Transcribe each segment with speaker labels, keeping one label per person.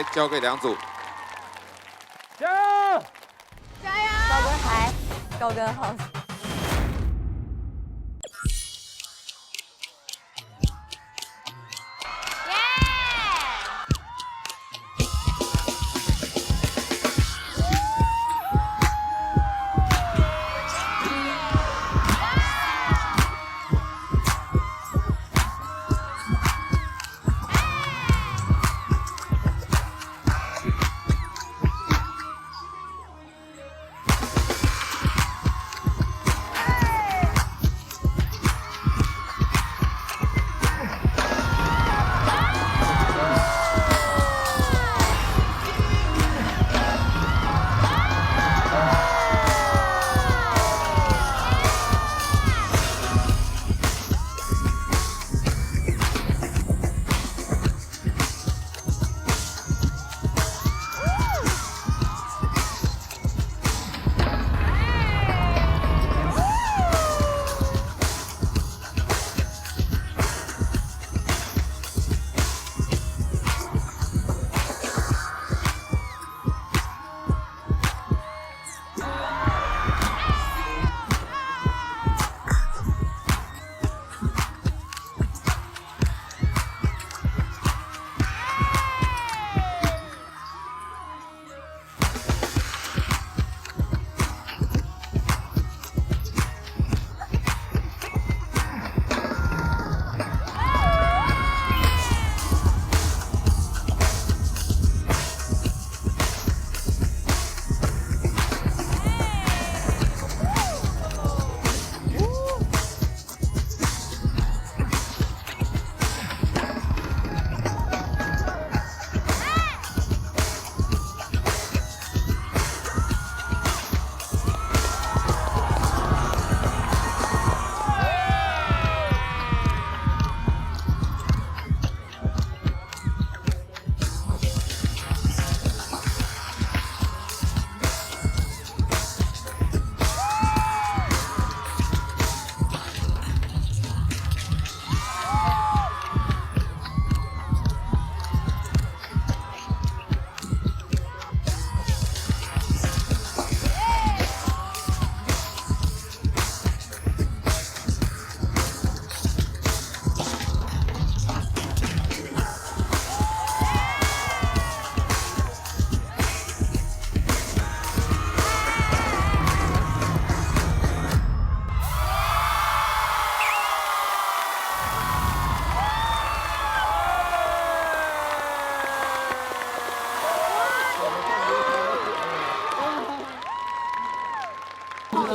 Speaker 1: 牌交给两组。
Speaker 2: 加油！
Speaker 3: 加油！
Speaker 4: 高跟鞋，高跟好。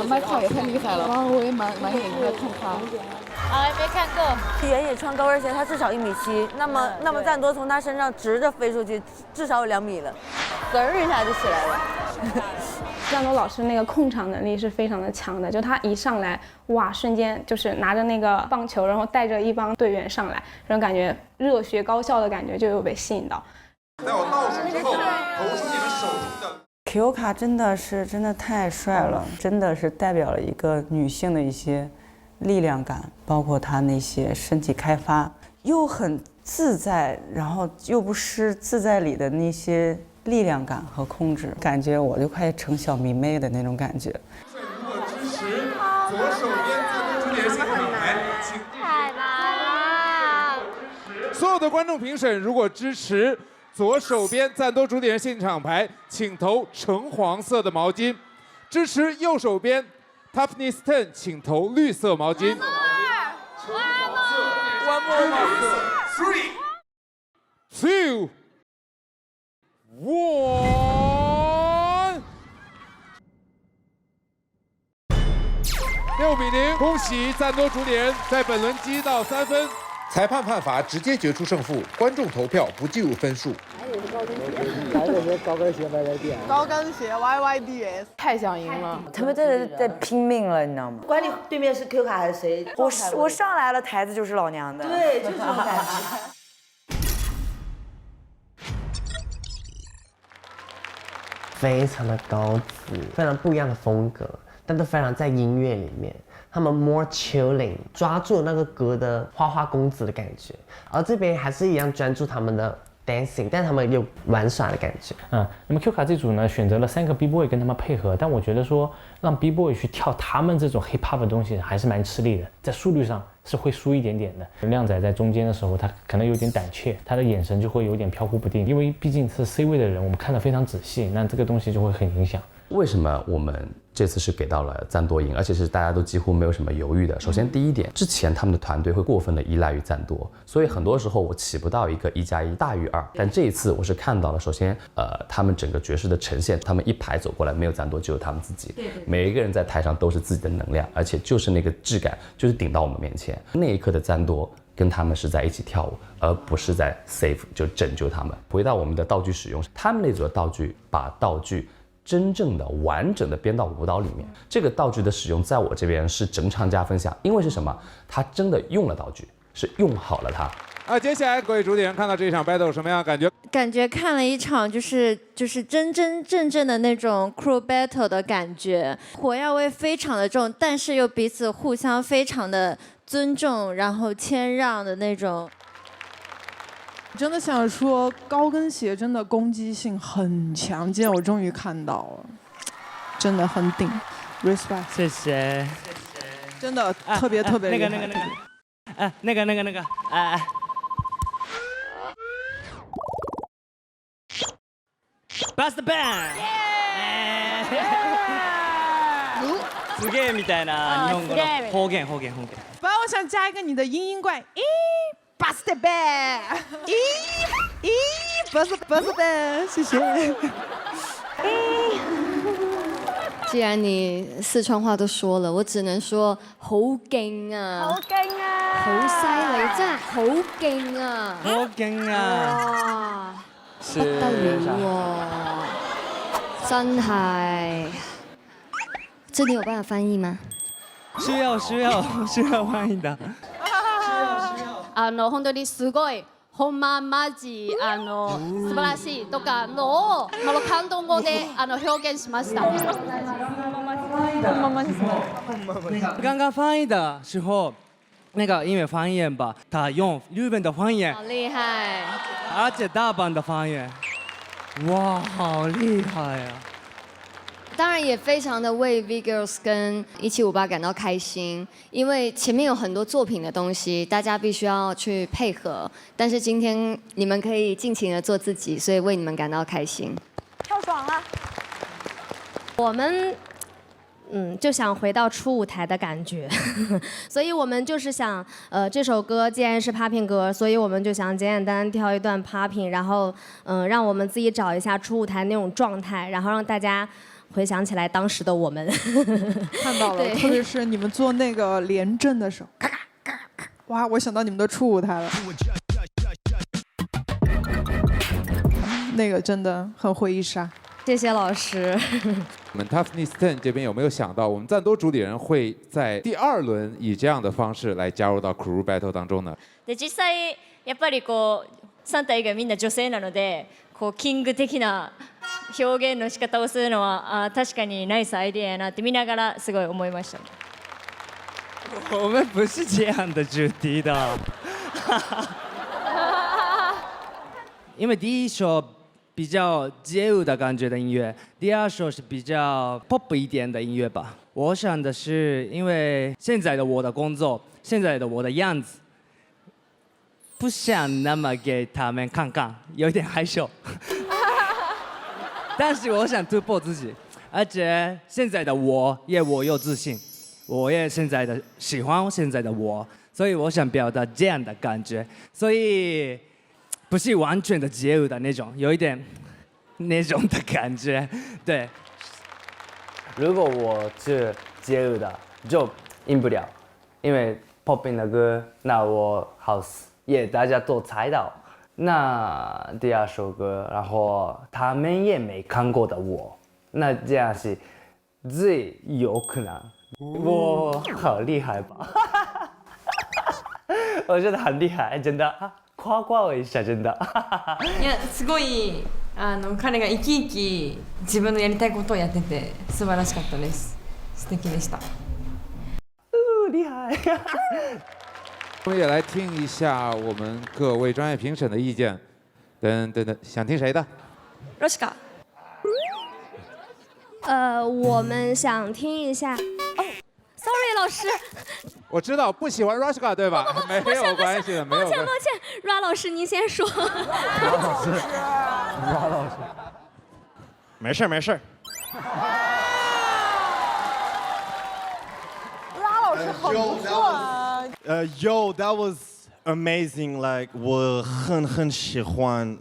Speaker 5: 麦考也太厉害了，然后我也蛮想来看他。
Speaker 3: 啊，没看过。
Speaker 4: 原野穿高跟鞋，他至少1.7米，那么赞多从他身上直着飞出去，至少有2米了，嗖一下就起来了。
Speaker 6: 赞多老师那个控场能力是非常的强的，就他一上来，哇，瞬间就是拿着那个棒球，然后带着一帮队员上来，这种感觉热血高校的感觉就有被吸引到。
Speaker 1: 在我倒数之后，投出你们手中的。
Speaker 7: Kyoka 真的太帅了，真的是代表了一个女性的一些力量感，包括她那些身体开发，又很自在，然后又不失自在里的那些力量感和控制，感觉我就快成小迷妹的那种感觉。
Speaker 1: 如果支持左手边赞多主点现场牌，请
Speaker 3: 太难了。
Speaker 1: 所有的观众评审如果支持左手边赞多主点现场牌，请投橙黄色的毛巾；支持右手边 Toughness 10，请投绿色毛巾。One more. 3, 2, 1。6-0，恭喜赞多主点在本轮击到3分。裁判判罚直接决出胜负，观众投票不计入分数。
Speaker 2: 高跟鞋 YYDS，
Speaker 5: 太想赢了，
Speaker 7: 他们在拼命了，你知道吗？
Speaker 4: 管你对面是 Q 卡还是谁，
Speaker 7: 我上来了，台子就是老娘的。
Speaker 4: 对，就是这种感觉。
Speaker 8: 非常的高级，非常不一样的风格，但都非常在音乐里面。他们 more chilling， 抓住那个歌的花花公子的感觉，而这边还是一样专注他们的 dancing， 但是他们有玩耍的感觉。
Speaker 9: 那么 Q 卡这组呢，选择了3个 B boy 跟他们配合，但我觉得说让 B boy 去跳他们这种 hip hop 的东西还是蛮吃力的，在速率上是会输一点点的。靓仔在中间的时候，他可能有点胆怯，他的眼神就会有点飘忽不定，因为毕竟是 C 位的人，我们看得非常仔细，那这个东西就会很影响。
Speaker 10: 为什么我们这次是给到了赞多赢，而且是大家都几乎没有什么犹豫的？首先第一点，之前他们的团队会过分的依赖于赞多，所以很多时候我起不到一个1+1大于2。但这一次我是看到了，首先他们整个角色的呈现，他们一排走过来，没有赞多，只有他们自己，每一个人在台上都是自己的能量，而且就是那个质感，就是顶到我们面前。那一刻的赞多跟他们是在一起跳舞，而不是在 save 就拯救他们。回到我们的道具使用，他们那组的道具把道具真正的完整的编到舞蹈里面，这个道具的使用在我这边是整场加分项，因为是什么？他真的用了道具，是用好了它。
Speaker 1: 接下来各位主理人看到这场 battle 什么样的感觉？
Speaker 11: 感觉看了一场就是真正的那种 crew battle 的感觉，火药味非常的重，但是又彼此互相非常的尊重，然后谦让的那种。
Speaker 2: 真的想说，高跟鞋真的攻击性很强，今天我终于看到了，真的很顶 ，respect。
Speaker 12: 谢谢。
Speaker 2: 真的特别特别厉害。
Speaker 12: 那个バストバン。すげえみたいな日本語の方言。
Speaker 2: 不然我想加一个你的嘤嘤怪，巴斯特贝，巴斯贝，谢谢。
Speaker 11: 既然你四川話都說了，我只能說好勁啊！
Speaker 3: 好勁啊！
Speaker 11: 好犀利，真係好勁啊！
Speaker 12: 好勁啊！
Speaker 11: 哇，不得了喎！真係，這你有辦法翻譯嗎？
Speaker 12: 需要翻譯的。
Speaker 3: 本当にすごい。ほんまマジ素晴らしいとかのを感動語で表現しました。
Speaker 12: 刚刚翻译的时候，那个因为方言吧，他用日本的方言，
Speaker 3: 好厉害，
Speaker 12: 而且大阪的方言，哇，好厉害啊！
Speaker 11: 当然也非常的为 V Girls 跟1758感到开心，因为前面有很多作品的东西，大家必须要去配合。但是今天你们可以尽情的做自己，所以为你们感到开心。
Speaker 3: 太爽了！
Speaker 13: 我们就想回到初舞台的感觉，所以我们就是想，这首歌既然是 popping 歌，所以我们就想简简单单跳一段 popping， 然后让我们自己找一下初舞台那种状态，然后让大家回想起来当时的我们。
Speaker 2: 看到了，特别是你们做那个连阵的时候，咔咔咔咔，哇，我想到你们的初舞台了，那个真的很回忆杀。
Speaker 13: 谢谢老师。
Speaker 1: 我们 Toughness 10这边有没有想到，我们赞多主理人会在第2轮以这样的方式来加入到 crew battle 当中呢？
Speaker 3: で実際やっぱりこう3体以外みんな女性なので、こうキング的な表現の仕方をするのは確かにナイスアイデアやなって見ながらすごい思いました。
Speaker 12: 我们不是这样的主题的，因为第一首比较街舞的感觉的音乐，第2首是比较 pop 一点的音乐吧。我想的是，因为现在的我的工作，现在的我的样子，不想那么给他们看看，有点害羞。但是我想突破自己，而且现在的我有自信，我也现在的喜欢现在的我，所以我想表达这样的感觉，所以不是完全的街舞的那种，有一点那种的感觉，对。
Speaker 14: 如果我是街舞的，就赢不了，因为 popping 的歌，那我好也大家都猜到。那第2首歌，然后他们也没看过的我，那这样是最有可能。我好厉害吧？我觉得很厉害，真的。夸我一下，真的。
Speaker 4: いやすごい彼が生き生き自分のやりたいことをやってて素晴らしかったです。素敵でした。
Speaker 14: 厉害。
Speaker 1: 我们也来听一下我们各位专业评审的意见。等等等，想听谁的？
Speaker 13: Roshka。我们想听一下。哦，sorry， 老师。
Speaker 1: 我知道不喜欢 Roshka 对吧？没有关系的，没有关系。
Speaker 13: 抱歉，Ra 老师您先说。
Speaker 14: Ra 老师，Ra 老师，
Speaker 15: 没事没事。
Speaker 2: 拉老师好不错啊。
Speaker 15: Yo, that was amazing. Like 我很喜欢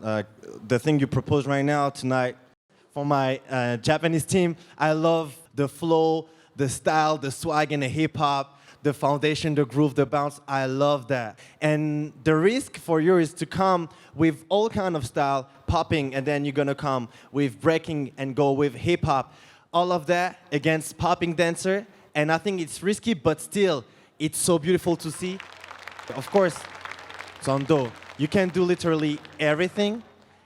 Speaker 15: the thing you proposed right now tonight. For my Japanese team, I love the flow, the style, the swag, and the hip hop, the foundation, the groove, the bounce. I love that. And the risk for you is to come with all kind of style, popping, and then you're gonna come with breaking and go with hip hop. All of that against popping dancer. And I think it's risky, but still, it's so beautiful to see. Of course, Zondo, you can do literally everything.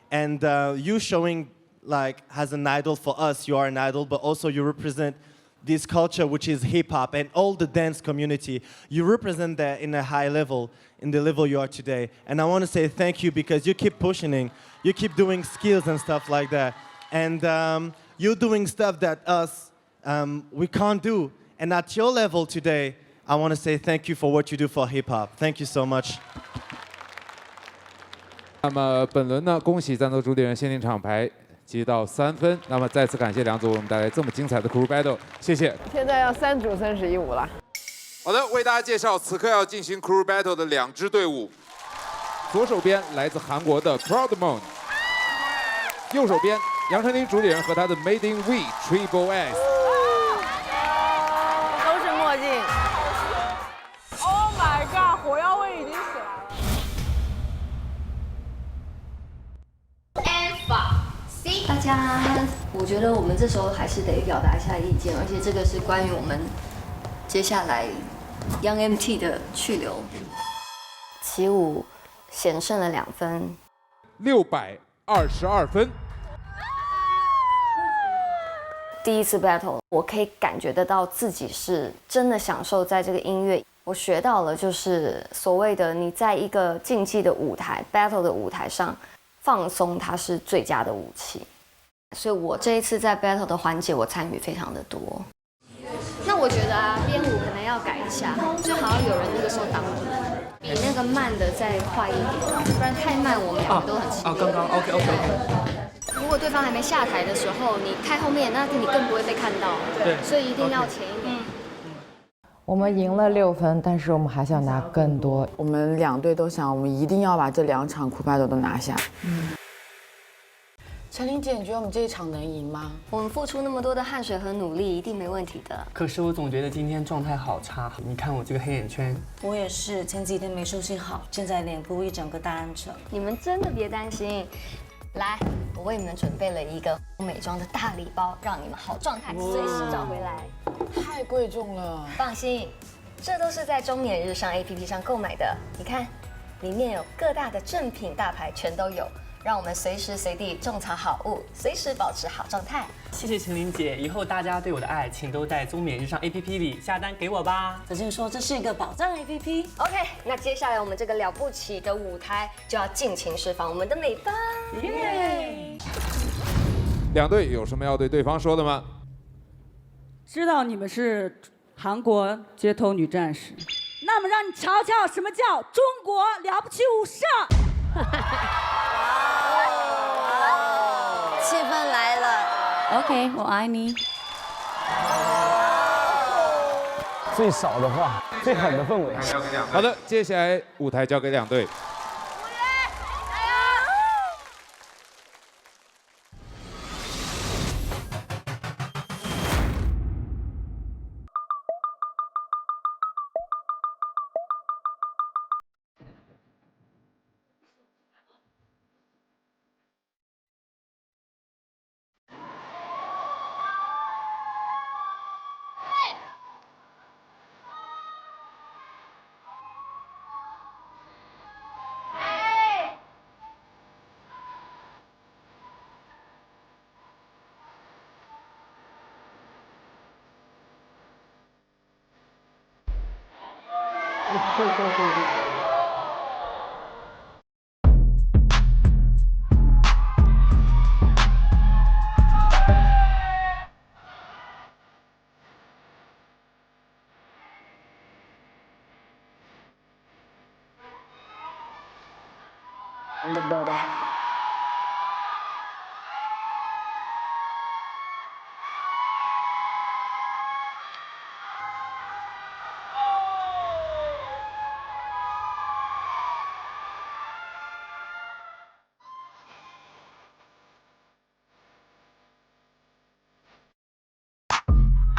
Speaker 15: And you showing like as an idol for us, you are an idol, but also you represent this culture which is hip hop and all the dance community. You represent that in a high level, in the level you are today. And I want to say thank you because you keep pushing, you keep doing skills and stuff like that. And you're doing stuff that us, we can't do. And at your level today, I want to say thank you for what you do for hip hop. Thank you so much.
Speaker 1: 那么本轮呢，恭喜赞助主理人限定厂牌积到3分。那么再次感谢两组为我们带来这么精彩的 crew battle， 谢谢。
Speaker 16: 现在要3组31舞了。
Speaker 1: 好的，为大家介绍此刻要进行 crew battle 的2支队伍。左手边来自韩国的 Proudmon， 右手边杨丞琳主理人和他的 Made in We Triple S。
Speaker 16: 都是墨镜。
Speaker 2: Oh my god， 火药味已经起来了。
Speaker 11: 大家，我觉得我们这时候还是得表达一下意见，而且这个是关于我们接下来 Young MT 的去留。起舞险胜了2分
Speaker 1: ，622分。
Speaker 11: 第一次 battle， 我可以感觉得到自己是真的享受在这个音乐。我学到了，就是所谓的你在一个竞技的舞台 battle 的舞台上。 放松，它是最佳的武器，所以我这一次在 battle 的环节，我参与非常的多。那我觉得啊，编舞可能要改一下，最好有人那个时候挡住，比那个慢的再快一点，不然太慢，我们2个都很吃力。
Speaker 14: 刚刚 OK。
Speaker 11: 如果对方还没下台的时候，你太后面，那你更不会被看到。
Speaker 14: 对，
Speaker 11: 所以一定要前一点。
Speaker 16: 我们赢了6分，但是我们还想拿更多。我们2队都想，我们一定要把这2场crew battle都拿下。陈琳姐，你觉得我们这一场能赢吗？
Speaker 11: 我们付出那么多的汗水和努力，一定没问题的。
Speaker 14: 可是我总觉得今天状态好差，你看我这个黑眼圈。
Speaker 17: 我也是，前几天没休息好，现在脸部一整个大暗沉。
Speaker 11: 你们真的别担心，来，我为你们准备了一个美妆的大礼包，让你们好状态随时找回来。
Speaker 16: 太贵重了。
Speaker 11: 放心，这都是在中缅日上 APP 上购买的。你看，里面有各大的正品大牌全都有。 让我们随时随地种草好物，随时保持好状态。
Speaker 14: 谢谢陈琳姐，以后大家对我的爱，请都在中缅日上 APP 里下单给我吧。
Speaker 17: 子敬说这是一个宝藏 APP。OK，
Speaker 11: 那接下来我们这个了不起的舞台就要尽情释放我们的美吧。耶！
Speaker 1: 两队有什么要对对方说的吗？
Speaker 18: 知道你们是韩国街头女战士，那么让你瞧瞧什么叫中国了不起武士。
Speaker 11: 气氛来了
Speaker 18: ，OK， 我爱你。
Speaker 14: 最少的话，最狠的氛围。
Speaker 1: 好的，接下来舞台交给两队。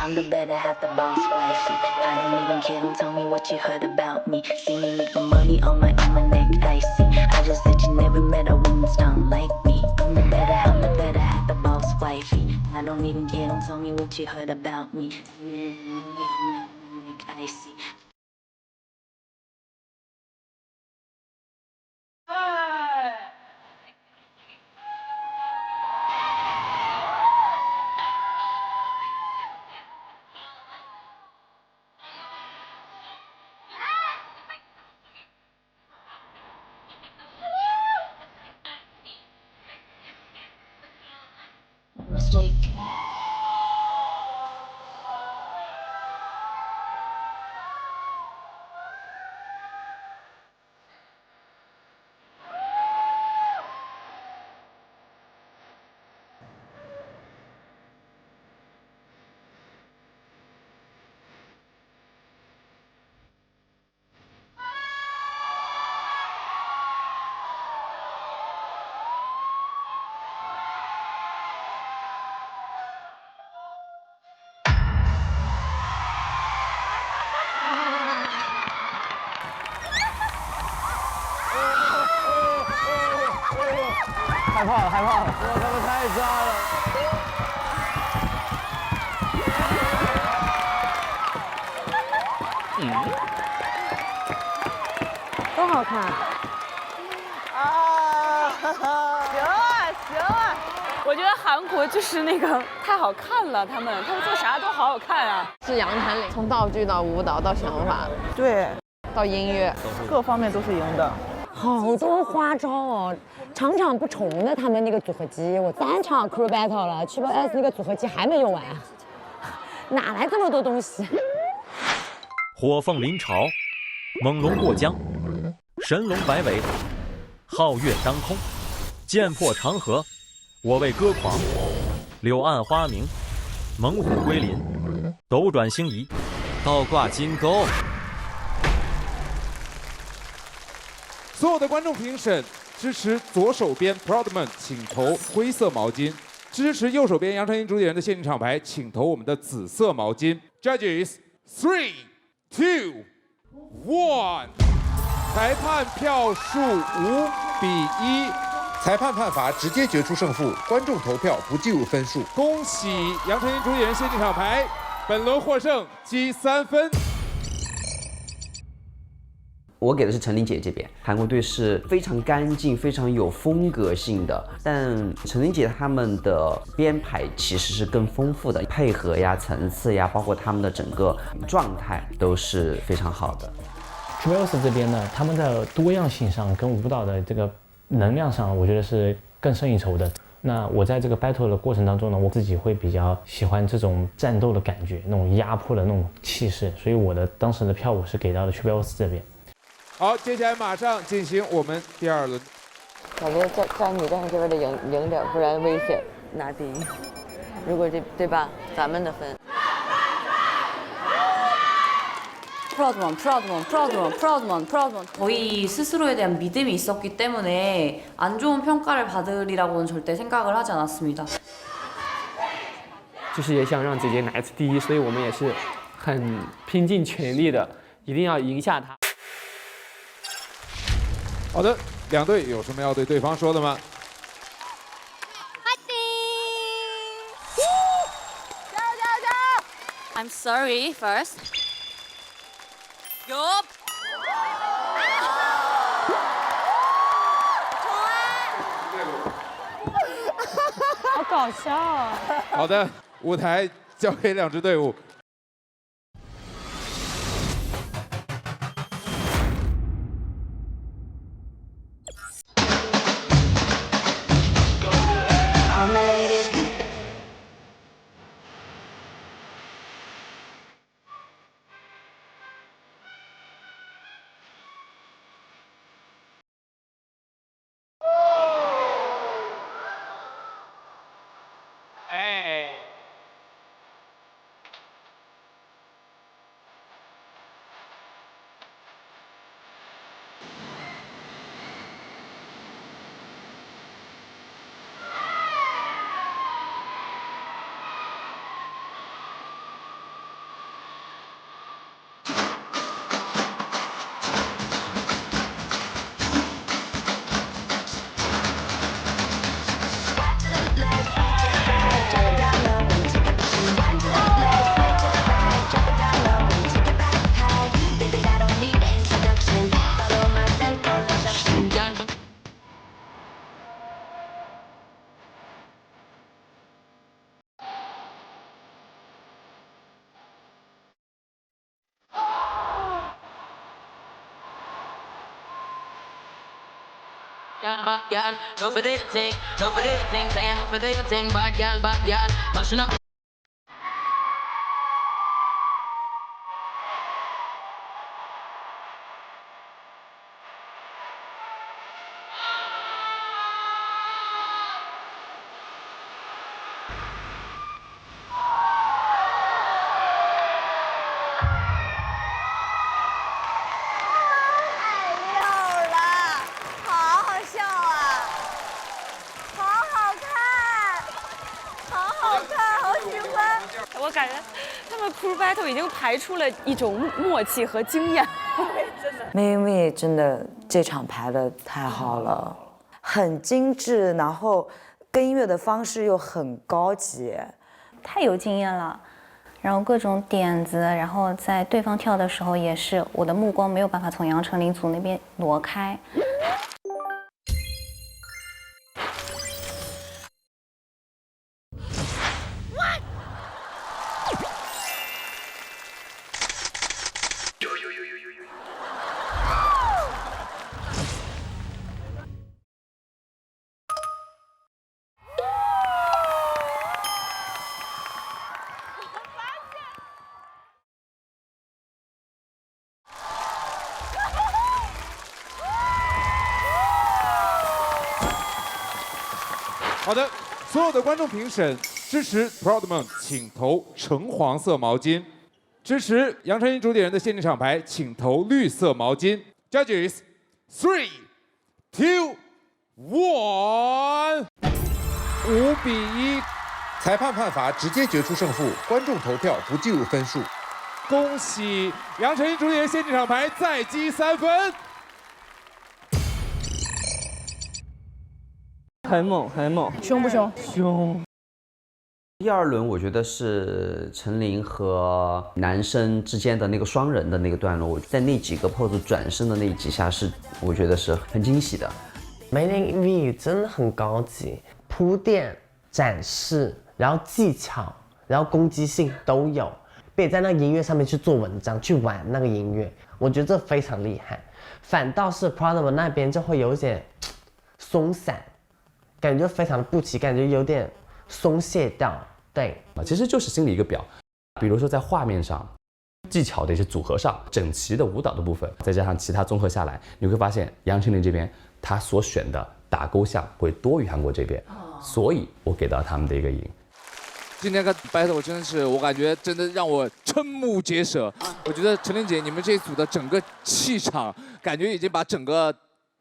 Speaker 19: I'm the better half, the boss wifey. I don't even care, don't tell me what you heard about me. See me make the money on my neck, icy. I just said you never met a woman strong like me. I'm the better half, the boss wifey. I don't even care, don't tell me what you heard about me. See me make the money on my neck, icy. Mistake.
Speaker 8: 害怕了，害怕了！哇，他们太渣了。
Speaker 20: 都好看。
Speaker 21: 啊！行啊，行啊！我觉得韩国就是那个太好看了，他们做啥都好好看啊。
Speaker 16: 是杨丞琳，从道具到舞蹈到想法，
Speaker 20: 对，
Speaker 16: 到音乐，
Speaker 20: 各方面都是赢的。
Speaker 22: 好多花招哦，场场不重的他们那个组合技，我3场 crew battle 了，Triple S 那个组合技还没用完，哪来这么多东西？
Speaker 23: 火凤临巢，猛龙过江，神龙摆尾，皓月当空，剑破长河，我为歌狂，柳暗花明，猛虎归林，斗转星移，倒挂金钩。
Speaker 1: 所有的观众评审支持左手边 Proudman， 请投灰色毛巾；支持右手边杨丞琳主理人的限定厂牌，请投我们的紫色毛巾。Judges 3, 2, 1， 裁判票数5-1，裁判判罚直接决出胜负，观众投票不计入分数。恭喜杨丞琳主理人限定厂牌，本轮获胜，积3分。
Speaker 24: 我给的是陈琳姐这边，韩国队是非常干净、非常有风格性的，但陈琳姐他们的编排其实是更丰富的，配合呀、层次呀，包括他们的整个状态都是非常好的。
Speaker 9: Triple S 这边呢，他们的多样性上跟舞蹈的这个能量上，我觉得是更胜一筹的。那我在这个 battle 的过程当中呢，我自己会比较喜欢这种战斗的感觉，那种压迫的那种气势，所以我的当时的票我是给到了 Triple S 这边。
Speaker 1: 好，接下来马上进行我们第2轮。
Speaker 16: 感觉在女战士这边得赢点，不然危险拿第一。如果这对吧，咱们的分。
Speaker 25: Proudman. 저희 스스로에 대한 믿음이 있었기 때문에 안 좋은 평가를 받으리라고는 절대 생각을 하지 않았습니다.
Speaker 26: 就是也想让姐姐拿一次第一，所以我们也是很拼尽全力的，一定要赢下她。
Speaker 1: 好的，两队有什么要对对方说的吗？
Speaker 21: 加油！I'm sorry first. Yup.
Speaker 22: 好搞笑啊！
Speaker 1: 好的，舞台交给2支队伍。
Speaker 21: 我感觉他们 crew battle 已经排出了一种默契和经验，真的。
Speaker 16: 妹真的这场排的太好了，很精致，然后跟音乐的方式又很高级，
Speaker 3: 太有经验了。然后各种点子，然后在对方跳的时候也是，我的目光没有办法从杨丞琳组那边挪开。
Speaker 1: 好的，所有的观众评审支持 Proudmon， 请投橙黄色毛巾；支持杨丞琳主点人的限定厂牌，请投绿色毛巾。Judges 3, 2, 1， 5-1，裁判判罚直接决出胜负，观众投票不计入分数。恭喜杨丞琳主点人限定厂牌再积3分。
Speaker 26: 很猛，很猛，
Speaker 2: 凶不凶？
Speaker 26: 凶。
Speaker 24: 第2轮我觉得是陈琳和男生之间的那个双人的那个段落，在那几个 pose 转身的那几下是，我觉得是很惊喜的。
Speaker 8: 梅林 V 真的很高级，铺垫、展示，然后技巧，然后攻击性都有，并且在那个音乐上面去做文章，去玩那个音乐，我觉得这非常厉害。反倒是 Proudmon 那边就会有点松散。感觉非常的不齐，感觉有点松懈掉。对，
Speaker 5: 其实就是心里一个表，比如说在画面上、技巧的一些组合上、整齐的舞蹈的部分，再加上其他综合下来，你会发现杨丞琳这边他所选的打勾项会多于韩国这边，所以我给到他们的一个赢。
Speaker 6: 今天跟 battle 真的是，我感觉真的让我瞠目结舌。我觉得陈琳姐你们这一组的整个气场，感觉已经把整个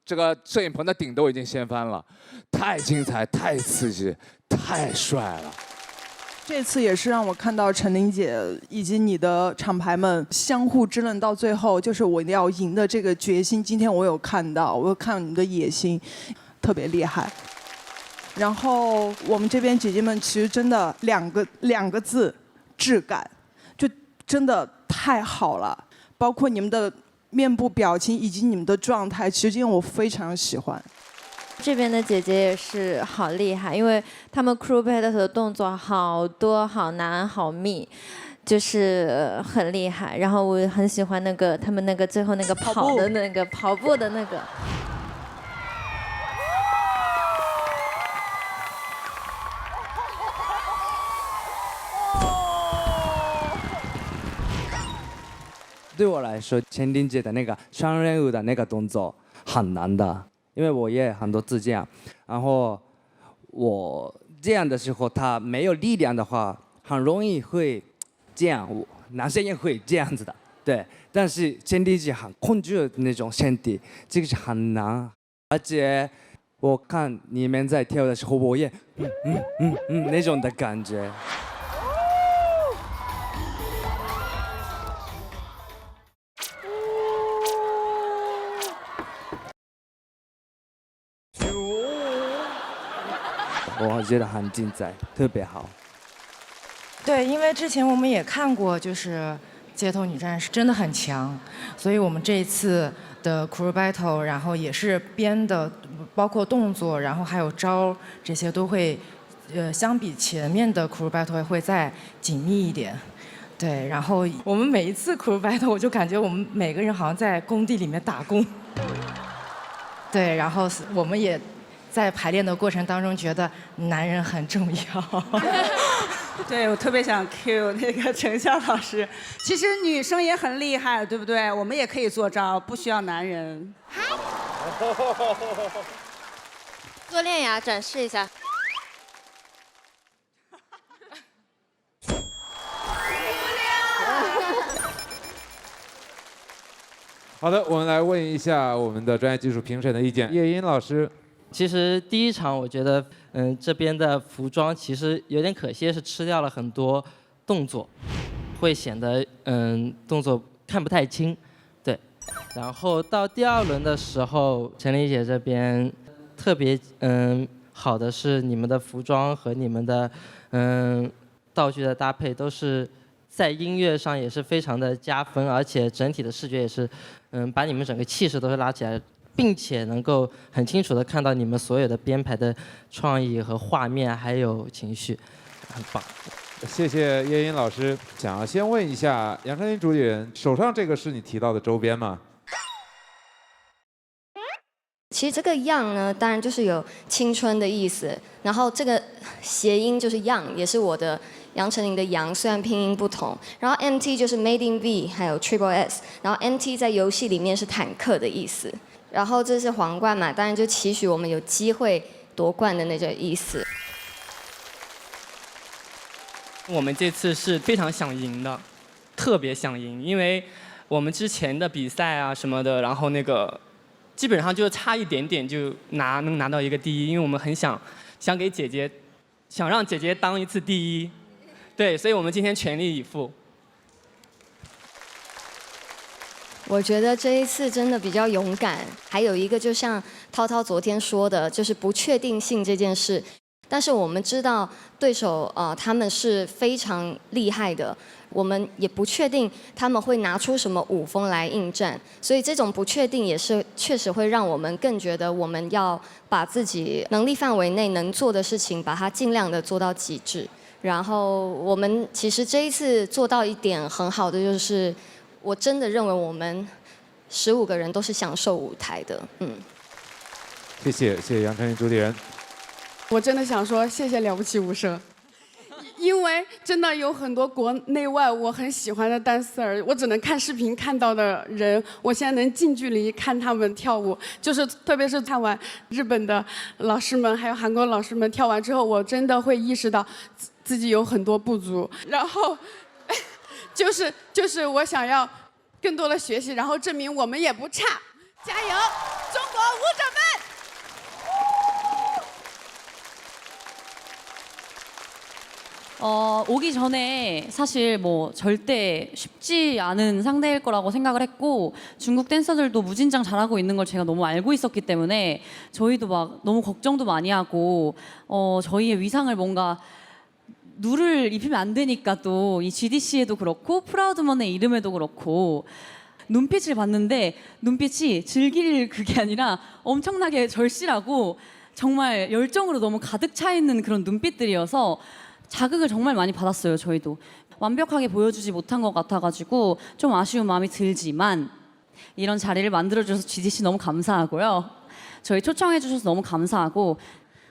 Speaker 6: 这个摄影棚的顶都已经掀翻了，太精彩、太刺激、太帅了。
Speaker 2: 这次也是让我看到陈琳姐以及你的厂牌们相互支棱到最后，就是我一定要赢的这个决心。今天我有看到，我有看到你们的野心，特别厉害。然后我们这边姐姐们其实真的两个字，质感，就真的太好了。包括你们的面部表情以及你们的状态，其实今天我非常喜欢。
Speaker 7: 这边的姐姐也是好厉害，因为他们 crew battle 的动作好多、好难、好密，就是很厉害。然后我很喜欢那个他们那个最后那个跑的那个跑步的那个。
Speaker 14: 对我来说，陈琳姐的那个双人舞的那个动作很难的，因为我也很多次这样，然后我这样的时候，他没有力量的话，很容易会这样，男生也会这样子的，对。但是陈琳姐很控制的那种身体，这个是很难，而且我看你们在跳的时候，我也那种的感觉。我觉得很精彩，特别好。
Speaker 10: 对，因为之前我们也看过，就是街头女战士真的很强，所以我们这一次的 crew battle， 然后也是编的，包括动作，然后还有招这些都会，相比前面的 crew battle 会再紧密一点。对，然后我们每一次 crew battle， 我就感觉我们每个人好像在工地里面打工。对，然后我们也在排练的过程当中觉得男人很重要。
Speaker 18: 对，我特别想 cue 那个程潇老师。其实女生也很厉害，对不对？我们也可以做招，不需要男人。
Speaker 7: 做练呀，展示一下。
Speaker 1: 好的，我们来问一下我们的专业技术评审的意见。叶音老师，
Speaker 4: 其实第一场我觉得，这边的服装其实有点可惜，是吃掉了很多动作，会显得动作看不太清，对。然后到第2轮的时候，陈琳姐这边特别好的是你们的服装和你们的道具的搭配都是在音乐上也是非常的加分，而且整体的视觉也是把你们整个气势都是拉起来，并且能够很清楚的看到你们所有的编排的创意和画面还有情绪，很棒。
Speaker 1: 谢谢叶音老师。想要先问一下杨丞琳主理人，手上这个是你提到的周边吗？
Speaker 11: 其实这个 young 呢，当然就是有青春的意思，然后这个谐音就是 young， 也是我的杨丞琳的杨，虽然拼音不同。然后 MT 就是 Made in V， 还有 Triple S， 然后 MT 在游戏里面是坦克的意思。然后这是皇冠嘛，当然就期许我们有机会夺冠的那个意思。
Speaker 26: 我们这次是非常想赢的，特别想赢，因为我们之前的比赛啊什么的，然后那个基本上就差一点点就能拿到一个第一，因为我们很想给姐姐，想让姐姐当一次第一，对，所以我们今天全力以赴。
Speaker 11: 我觉得这一次真的比较勇敢，还有一个就像涛涛昨天说的，就是不确定性这件事。但是我们知道对手他们是非常厉害的，我们也不确定他们会拿出什么武风来应战，所以这种不确定也是确实会让我们更觉得我们要把自己能力范围内能做的事情，把它尽量的做到极致。然后我们其实这一次做到一点很好的就是，我真的认为我们15个人都是享受舞台的，
Speaker 1: 谢谢杨丞琳主理人。
Speaker 12: 我真的想说谢谢了不起舞社，因为真的有很多国内外我很喜欢的 dancer， 我只能看视频看到的人，我现在能近距离看他们跳舞，就是特别是看完日本的老师们还有韩国老师们跳完之后，我真的会意识到自己有很多不足，然后就是我想要更多的学习，然后证明我们也不差，加油，中国舞者们！
Speaker 25: 오기 전에 사실 뭐 절대 쉽지 않은 상대일 거라고 생각을 했고 중국 댄서들도 무진장 잘하고 있는 걸 제가 너무 알고 있었기 때문에 저희도 막 너무 걱정도 많이 하고 저희의 위상을 뭔가 누를 입히면 안 되니까 또 이 GDC에도 그렇고 프라우드먼의 이름에도 그렇고 눈빛을 봤는데 눈빛이 즐길 그게 아니라 엄청나게 절실하고 정말 열정으로 너무 가득 차 있는 그런 눈빛들이어서 자극을 정말 많이 받았어요, 저희도. 완벽하게 보여주지 못한 것 같아가지고 좀 아쉬운 마음이 들지만 이런 자리를 만들어주셔서 GDC 너무 감사하고요. 저희 초청해주셔서 너무 감사하고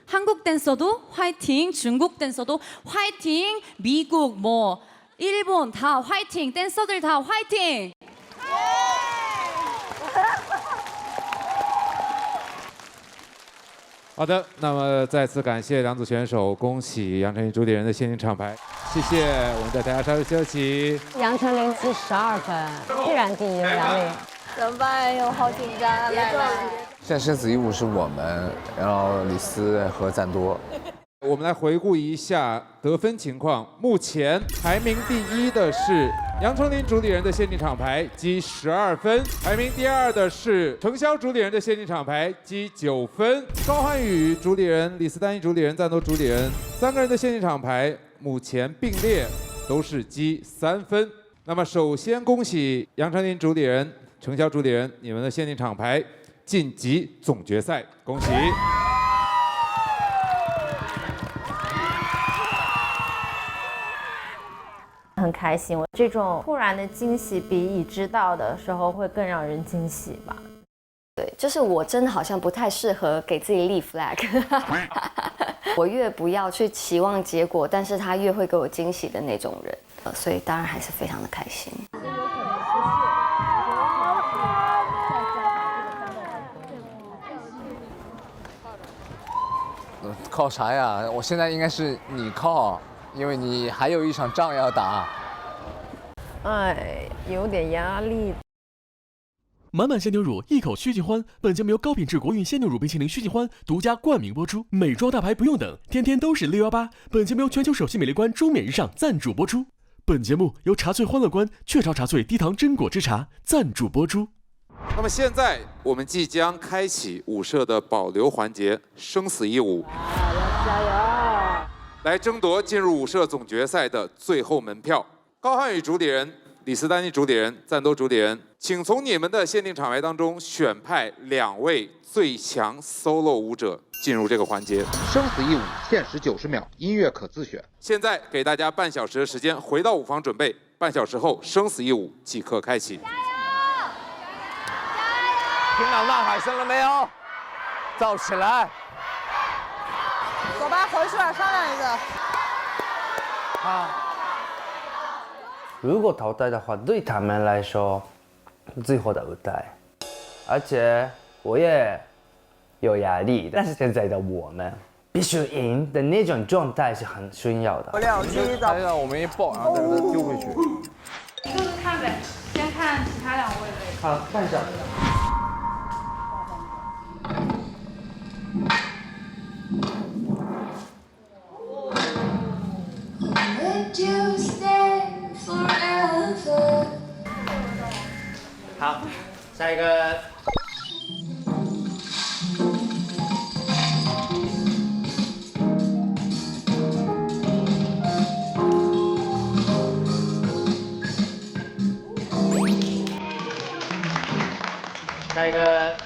Speaker 25: 한국 댄서도 화이팅, 중국 댄서도 화이팅, 미국, 뭐 일본 다 화이팅, 댄서들 다 화이팅!
Speaker 1: 好的，那么再次感谢两组选手，恭喜杨丞琳主理人的现金厂牌，谢谢。我们带大家稍事休息。
Speaker 22: 杨丞琳是12分，必然第一了，杨琳。
Speaker 7: 怎么办哟？好紧张，来。
Speaker 13: 现在生死一舞是我们，然后李斯和赞多。
Speaker 1: 我们来回顾一下得分情况。目前排名第1的是杨丞琳主理人的现金厂牌，积12分；排名第2的是程潇主理人的现金厂牌，积9分；高瀚宇主理人、李斯丹一主理人、赞多主理人3个人的现金厂牌目前并列都是积3分。那么首先恭喜杨丞琳主理人、程潇主理人，你们的现金厂牌晋级总决赛，恭喜！
Speaker 7: 很开心，我这种突然的惊喜比已知道的时候会更让人惊喜吧。对，
Speaker 11: 就是我真的好像不太适合给自己立 flag。我越不要去期望结果，但是他越会给我惊喜的那种人，所以当然还是非常的开心。
Speaker 13: 靠啥呀？我现在应该是你靠，因为你还有一场仗要打。
Speaker 9: 哎，有点压力。
Speaker 15: 满满鲜牛乳，一口须尽欢。本节目由高品质国韵鲜牛乳冰淇淋须尽欢独家冠名播出。美妆大牌不用等，天天都是618。本节目由全球首席美丽官中冕日上赞助播出。本节目由茶萃欢乐观雀巢茶萃低糖榛果汁茶赞助播出。
Speaker 1: 那么现在我们即将开启舞社的保留环节——生死一舞，
Speaker 22: 加油！
Speaker 1: 来争夺进入舞社总决赛的最后门票。高瀚宇主理人、李斯丹妮主理人、赞多主理人，请从你们的限定场牌当中选派2位最强 solo 舞者进入这个环节。
Speaker 17: 生死一舞，限时90秒，音乐可自选。
Speaker 1: 现在给大家半小时的时间，回到舞房准备。半小时后，生死一舞即刻开启。
Speaker 6: 听到呐喊声了没有？燥起来！
Speaker 22: 走吧，回去吧，商量一个。
Speaker 14: 好。如果淘汰的话，对他们来说，最后的舞台，而且我也有压力。但是现在的我们必须赢的那种状态是很需要的。
Speaker 13: 他让我们一抱，然后再把它丢回去。
Speaker 21: 就是看呗，先看其他2位呗。
Speaker 14: 好，看一下。好，下一个。下一个。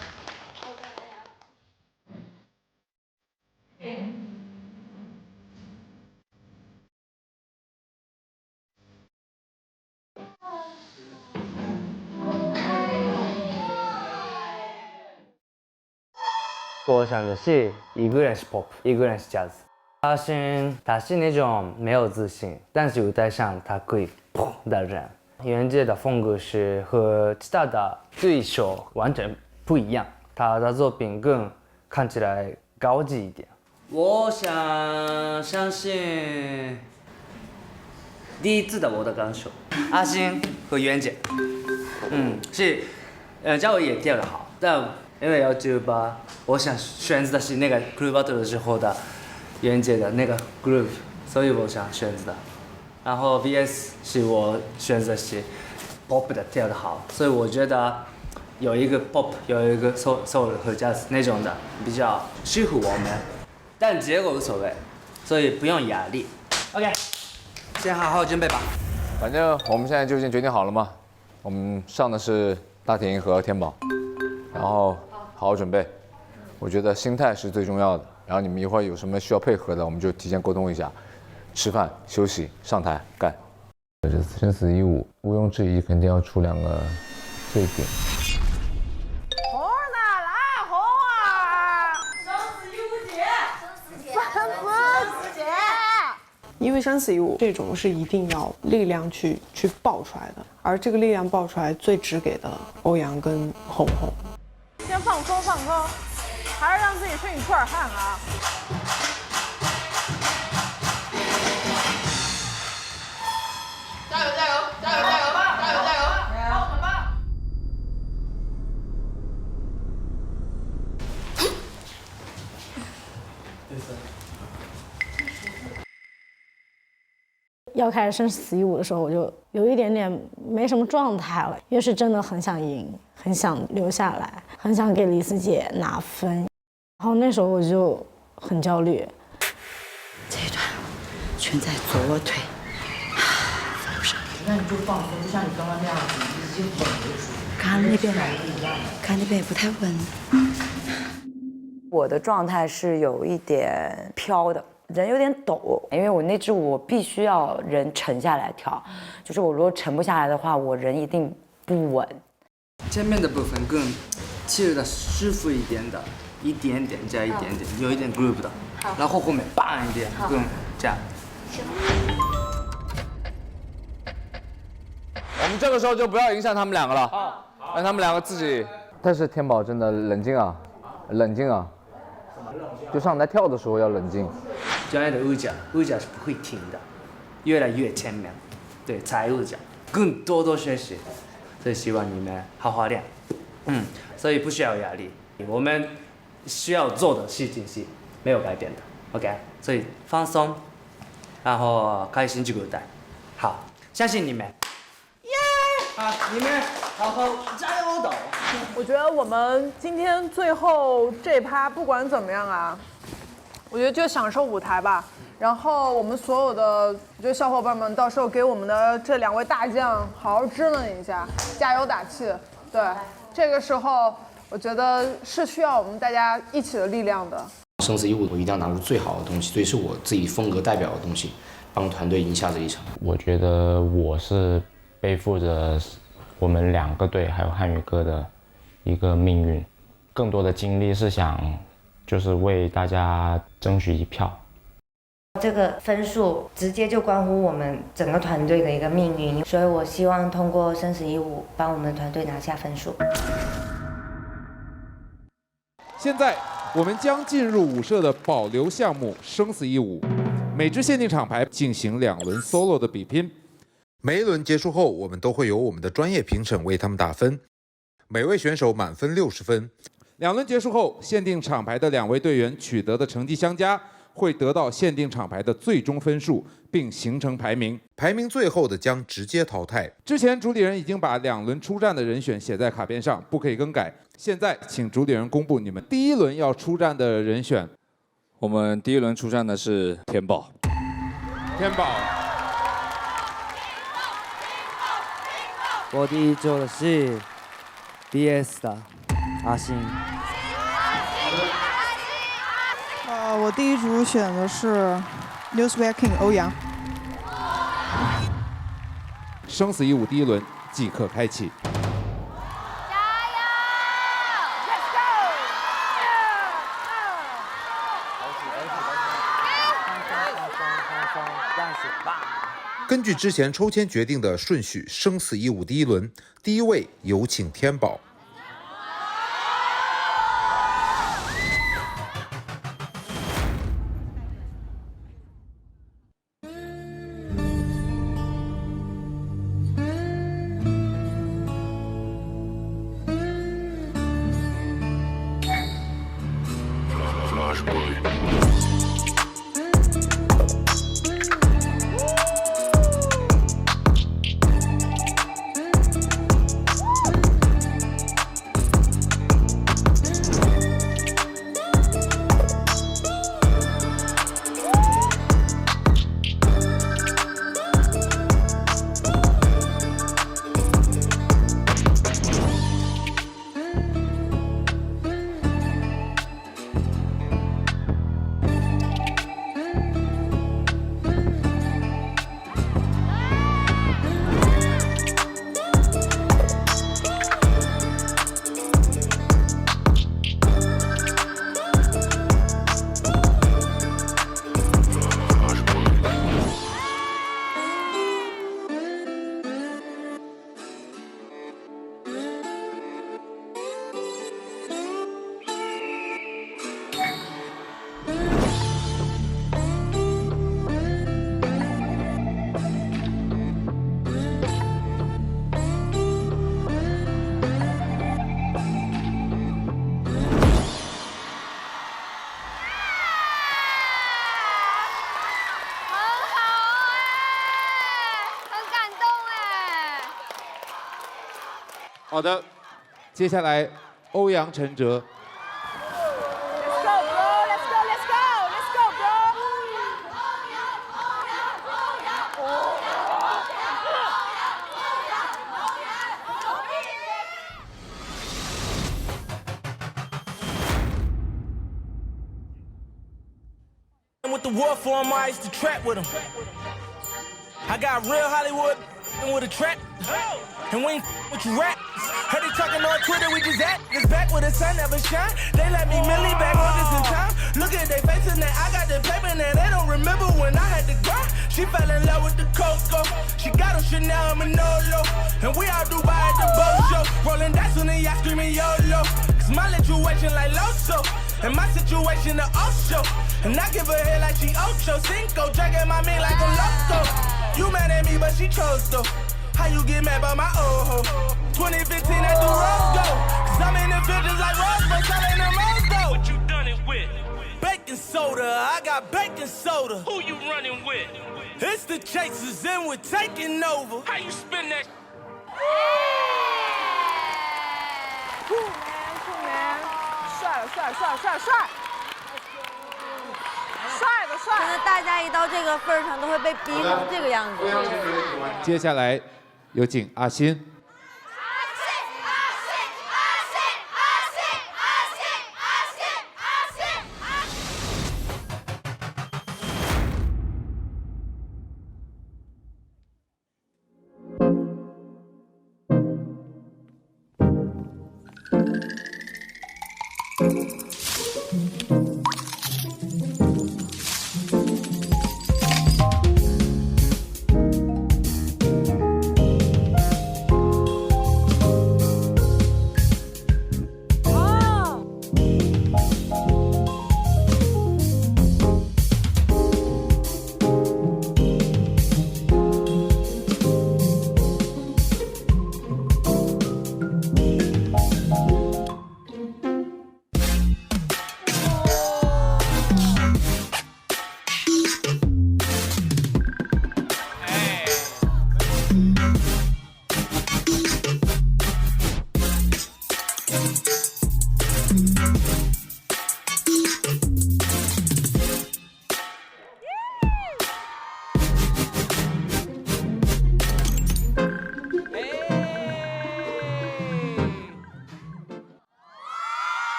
Speaker 14: 我想的是，一个人是 pop， 一个人是 jazz。他是那种没有自信，但是舞台上他可以砰的人。袁杰的风格是和其他的对手完全不一样，他的作品更看起来高级一点。
Speaker 24: 我相信第一次的我的感受，阿星和袁杰，是，嘉伟也跳得好，但因为要988，我想选择的是那个 group battle 的时候的袁杰的那个 group， 所以我想选择的。然后 VS 是我选择是 pop 的跳得好，所以我觉得有一个 pop， 有一个 soul 和 jazz 那种的比较适合我们，但结果无所谓，所以不用压力。OK， 先好好准备吧。
Speaker 13: 反正我们现在就已经决定好了嘛，我们上的是大铁营和天宝，然后好好准备。我觉得心态是最重要的，然后你们一会儿有什么需要配合的，我们就提前沟通一下。吃饭、休息、上台干。
Speaker 19: 这次生死一舞，毋庸置疑，肯定要出2个最顶。
Speaker 22: 红儿呢？来，红儿！
Speaker 21: 生死一舞姐，
Speaker 22: 生死姐。
Speaker 20: 因为生死一舞这种是一定要力量去爆出来的，而这个力量爆出来最直给的欧阳跟红红。
Speaker 22: 先放松，还是让自己身体出点汗啊。要开始生死一舞的时候，我就有一点点没什么状态了，因为是真的很想赢，很想留下来，很想给李思姐拿分，然后那时候我就很焦虑。
Speaker 23: 这一段全在左腿，放不上。那你就放松，就像你刚刚那样子，已经稳为主。看那边也不太稳。
Speaker 16: 我的状态是有一点飘的，人有点抖，因为我那支舞我必须要人沉下来跳，就是我如果沉不下来的话，我人一定不稳。
Speaker 14: 前面的部分更切的舒服一点的，一点点加一点点，有一点 group 的，然后后面棒一点，更这样。
Speaker 6: 我们这个时候就不要影响他们两个了，让他们两个自己。
Speaker 13: 但是天宝真的冷静啊，冷静啊，就上台跳的时候要冷静。
Speaker 14: 专业的舞者是不会停的，越来越前面，对，才舞者更多学习，所以希望你们好好练，所以不需要压力，我们需要做的事情是没有改变的 ，OK， 所以放松，然后开心去舞台，好，相信你们。啊！你们好好加油的！
Speaker 20: 我觉得我们今天最后这趴不管怎么样啊，我觉得就享受舞台吧。然后我们所有的，我觉得小伙伴们到时候给我们的这2位大将好好支棱一下，加油打气。对，这个时候我觉得是需要我们大家一起的力量的。
Speaker 2: 生死一舞，我一定要拿出最好的东西，最是我自己风格代表的东西，帮团队赢下这一场。
Speaker 19: 我觉得我是背负着我们2个队还有汉语歌的一个命运，更多的精力是想就是为大家争取一票。
Speaker 16: 这个分数直接就关乎我们整个团队的一个命运，所以我希望通过生死一舞帮我们团队拿下分数。
Speaker 1: 现在我们将进入舞社的保留项目生死一舞，每支限定厂牌进行2轮 solo 的比拼。
Speaker 3: 每一轮结束后，我们都会由我们的专业评审为他们打分，每位选手满分60分。
Speaker 1: 2轮结束后，限定厂牌的2位队员取得的成绩相加，会得到限定厂牌的最终分数，并形成排名。
Speaker 3: 排名最后的将直接淘汰。
Speaker 1: 之前主理人已经把2轮出战的人选写在卡片上，不可以更改。现在请主理人公布你们第1轮要出战的人选。
Speaker 6: 我们第1轮出战的是天宝。
Speaker 1: 天宝。
Speaker 5: 我第一组的是 BS 的阿信。
Speaker 8: 我第一组选的是 Newswear King 欧阳。
Speaker 1: 生死一舞第1轮即刻开启。
Speaker 3: 根据之前抽签决定的顺序，生死一舞第1轮，第1位有请天宝。
Speaker 1: 好的，接下来欧阳晨哲。
Speaker 10: With the war for him, I used to trap with him. I got real Hollywood with a trap, and we ain't What you rap? Heard they talking on Twitter, we just act. It's back where the sun never shine. They let me Millie back on this in time. Look at they faces now, I got the paper now. They don't remember when I had to grind. She fell in love with the Coco. She got a Chanel and Manolo. And we all Dubai at the boat show. Rolling dice on the yacht screaming YOLO. Cause my situation like Loso. And my situation the Osho. And I give her head like she Ocho Cinco. Dragging my meat like a loco. You mad at me but she chose though. How you get mad about my old hoe? 2015 at the Rose go. Cause I'm in the business like Rose, but selling the Rose go. What you done it with? Baking soda, I got baking soda. Who you running with? It's the Chasers and we're taking over. How you spin that?
Speaker 20: Cool man， 帅了帅了帅了帅了帅！帅的帅！
Speaker 4: 真的，大家一到这个份儿上都会被逼成这个样子。
Speaker 1: 接下来有请阿欣。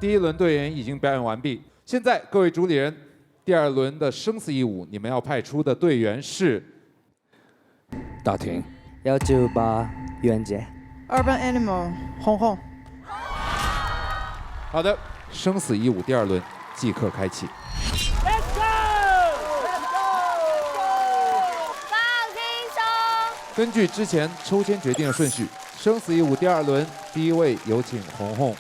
Speaker 1: 第一轮队员已经表演完毕，现在各位主理人，第二轮的生死一舞，你们要派出的队员是
Speaker 13: 大婷、
Speaker 5: 198袁杰、
Speaker 8: Urban Animal 红红。
Speaker 1: 好的，生死一舞第二轮即刻开启。 根据之前抽签决定的顺序，生死一舞第二轮第一位有请红红。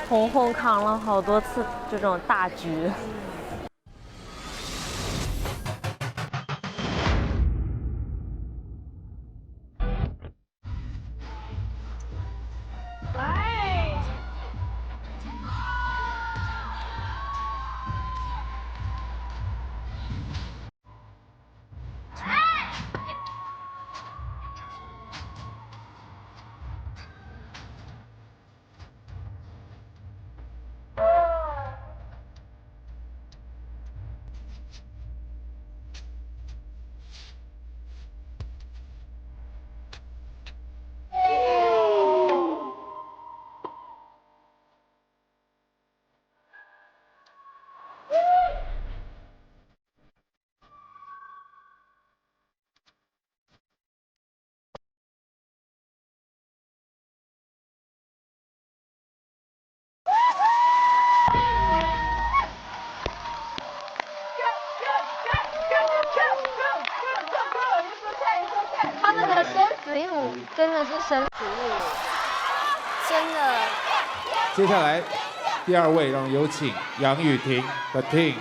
Speaker 9: 红红扛了好多次这种大局。
Speaker 11: 他们的生死一舞真的是生死一舞，真的。
Speaker 1: 接下来，第二位让有请杨雨婷的 Ting。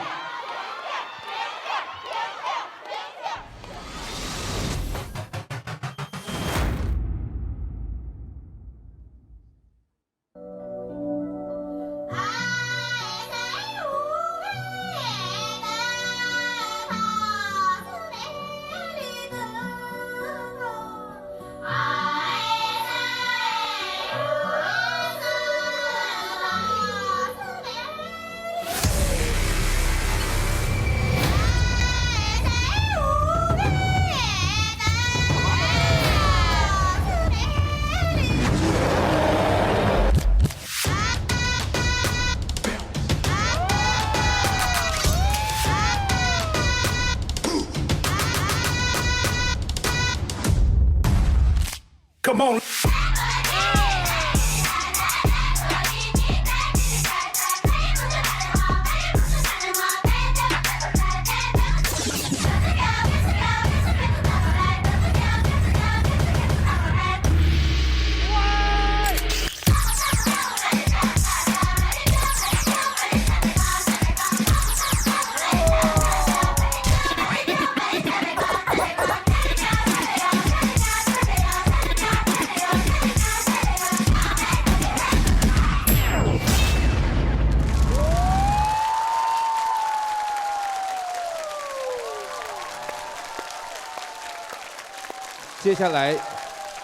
Speaker 1: 接下来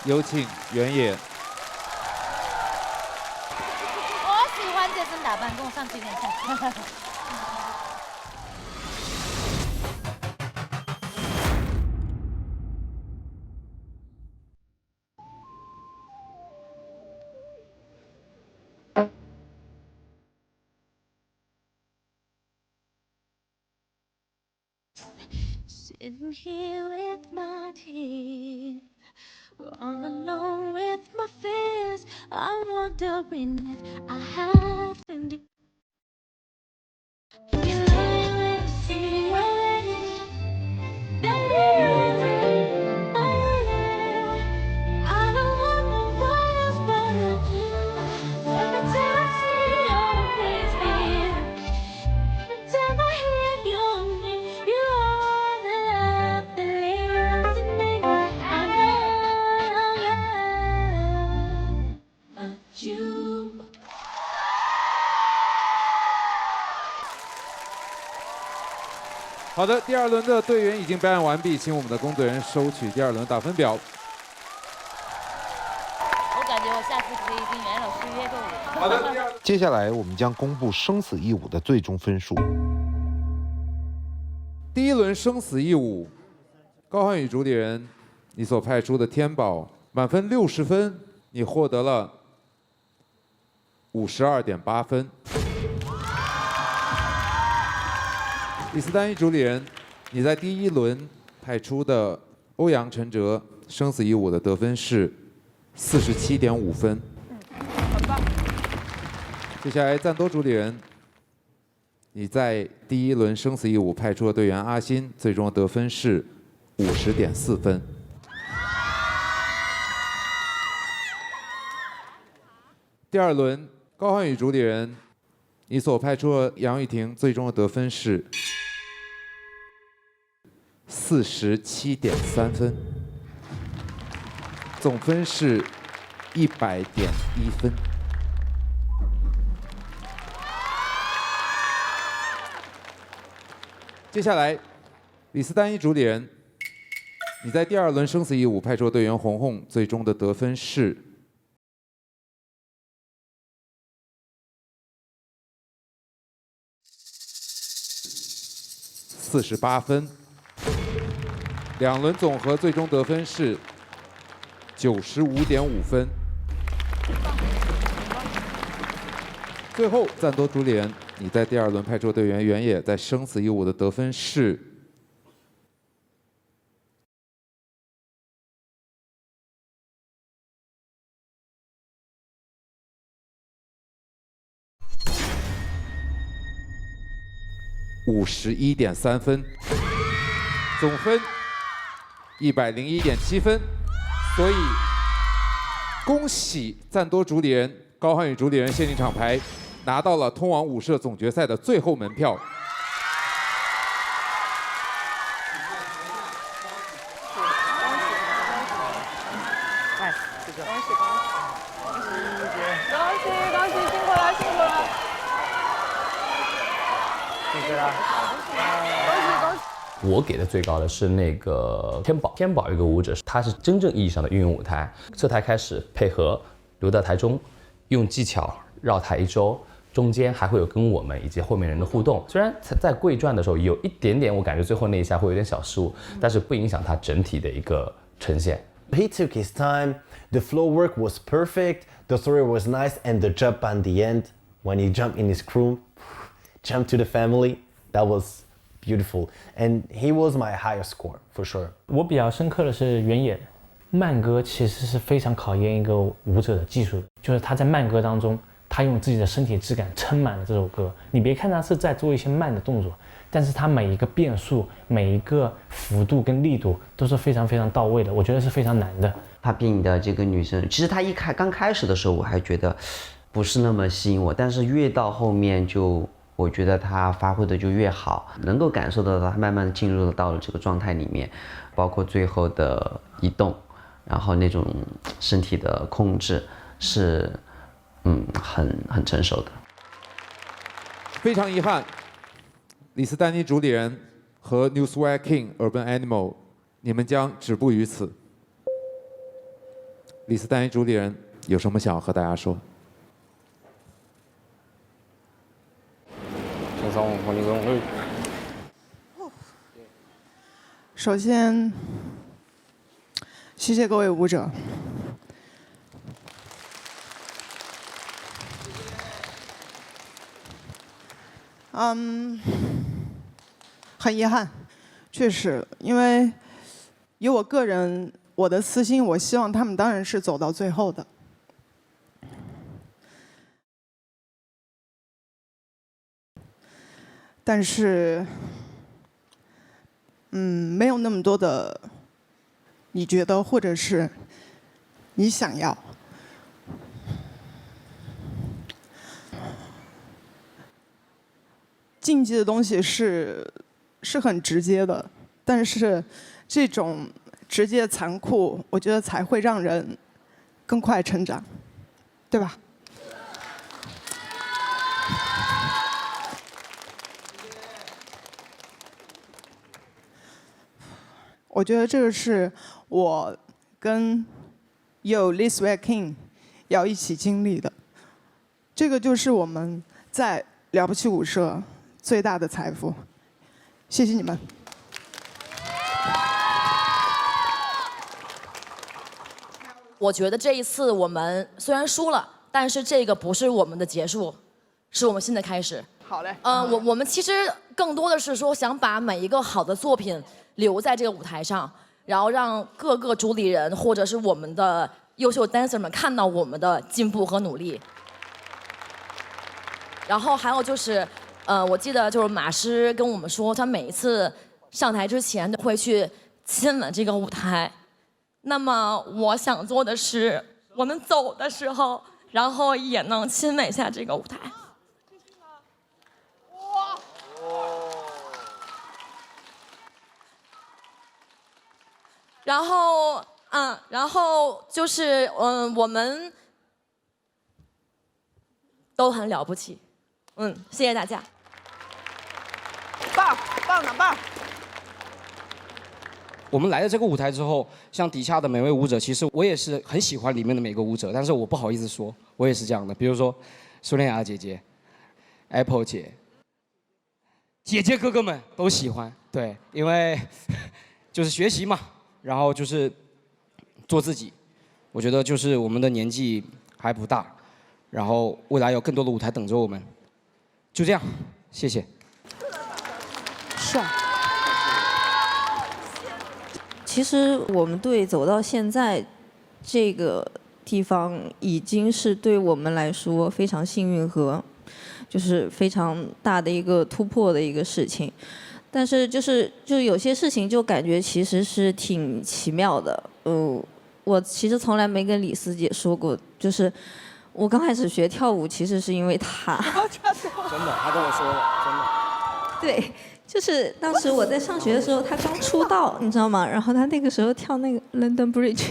Speaker 1: 有请原野。
Speaker 7: 我喜欢这身打扮，跟我上去一点看。
Speaker 12: Sitting here with my tears, all alone with my fears. I'm wondering if I have to do. You know it's already, I don't want what else but every time I see your face here, every time I hear your name, you are the love that lives in me. I know but you.
Speaker 1: 好的，第二轮的队员已经备案完毕，请我们的工作人员收取第二轮打分表。
Speaker 7: 我感觉我下次可以跟袁老师约个舞。
Speaker 1: 好的，
Speaker 3: 接下来我们将公布生死一舞的最终分数。
Speaker 1: 第一轮生死一舞，高瀚宇主理人，你所派出的天宝满分60分，你获得了52.8分。李斯丹一主理人，你在第一轮派出的欧阳陈哲生死一舞的得分是47.5分。
Speaker 20: 很棒。
Speaker 1: 接下来赞多主理人，你在第一轮生死一舞派出的队员阿欣，最终的得分是50.4分。第二轮高瀚宇主理人，你所派出的杨雨婷，最终的得分是47.3分，总分是100.1分。接下来，李斯丹一主理人，你在第二轮生死一舞派出的队员红红，最终的得分是48分，两轮总和最终得分是95.5分。最后，赞多主理人，你在第二轮派出的队员原野在生死一舞的得分是51.3分，总分101.7分。所以，恭喜赞多主理人、高瀚宇主理人限定厂牌拿到了通往舞社总决赛的最后门票。
Speaker 15: 我给的最高的是那个天宝一个舞者，他是真正意义上的运用舞台，侧台开始配合留到台中，用技巧绕台一周，中间还会有跟我们以及后面人的互动。虽然在跪转的时候有一点点，我感觉最后那一下会有点小失误，但是不影响他整体的一个呈现。
Speaker 18: He took his time. The floor work was perfect. The story was nice, and the jump at the end when he jumped in his crew, jumped to the family. That was beautiful, and he was my highest score for sure.
Speaker 25: 我比较深刻的是原野慢歌，其实是非常考验一个舞者的技术的，就是他在慢歌当中，他用自己的身体质感撑满了这首歌。你别看他是在做一些慢的动作，但是他每一个变数、每一个幅度跟力度都是非常非常到位的，我觉得是非常难的。
Speaker 24: Popping 的这个女生，其实她刚开始的时候，我还觉得不是那么吸引我，但是越到后面就。我觉得他发挥的就越好，能够感受到他慢慢进入到了这个状态里面，包括最后的移动，然后那种身体的控制是，很成熟的。
Speaker 1: 非常遗憾，李斯丹妮主理人和 New Swag King Urban Animal， 你们将止步于此。李斯丹妮主理人有什么想要和大家说？
Speaker 19: 轻松，放松。
Speaker 8: 首先，谢谢各位舞者。很遗憾，确实，因为以我个人我的私心，我希望他们当然是走到最后的。但是，没有那么多的你觉得或者是你想要。竞技的东西是很直接的，但是这种直接残酷，我觉得才会让人更快成长，对吧？我觉得这个是我跟Lee Sway King 要一起经历的，这个就是我们在了不起舞社最大的财富。谢谢你们。
Speaker 14: 我觉得这一次我们虽然输了，但是这个不是我们的结束，是我们新的开始。
Speaker 8: 好嘞。
Speaker 14: 我们其实更多的是说想把每一个好的作品留在这个舞台上，然后让各个主理人或者是我们的优秀 dancer 们看到我们的进步和努力。然后还有就是，我记得就是马师跟我们说，他每一次上台之前都会去亲吻这个舞台。那么我想做的是，我们走的时候，然后也能亲吻一下这个舞台。然后就是，我们都很了不起，谢谢大家。
Speaker 8: 棒的棒！
Speaker 17: 我们来了这个舞台之后，像底下的每位舞者，其实我也是很喜欢里面的每个舞者，但是我不好意思说，我也是这样的。比如说苏莲雅姐姐、Apple 姐、姐姐哥哥们都喜欢，对，因为就是学习嘛，然后就是做自己。我觉得就是我们的年纪还不大，然后未来有更多的舞台等着我们。就这样，谢谢。
Speaker 8: 帅。
Speaker 21: 其实我们队走到现在这个地方，已经是对我们来说非常幸运和就是非常大的一个突破的一个事情。但是就是有些事情就感觉其实是挺奇妙的。我其实从来没跟李思姐说过，就是我刚开始学跳舞其实是因为她。
Speaker 17: 真的，她跟我说了，真的。
Speaker 21: 对。就是当时我在上学的时候，他刚出道，你知道吗？然后他那个时候跳那个 London Bridge，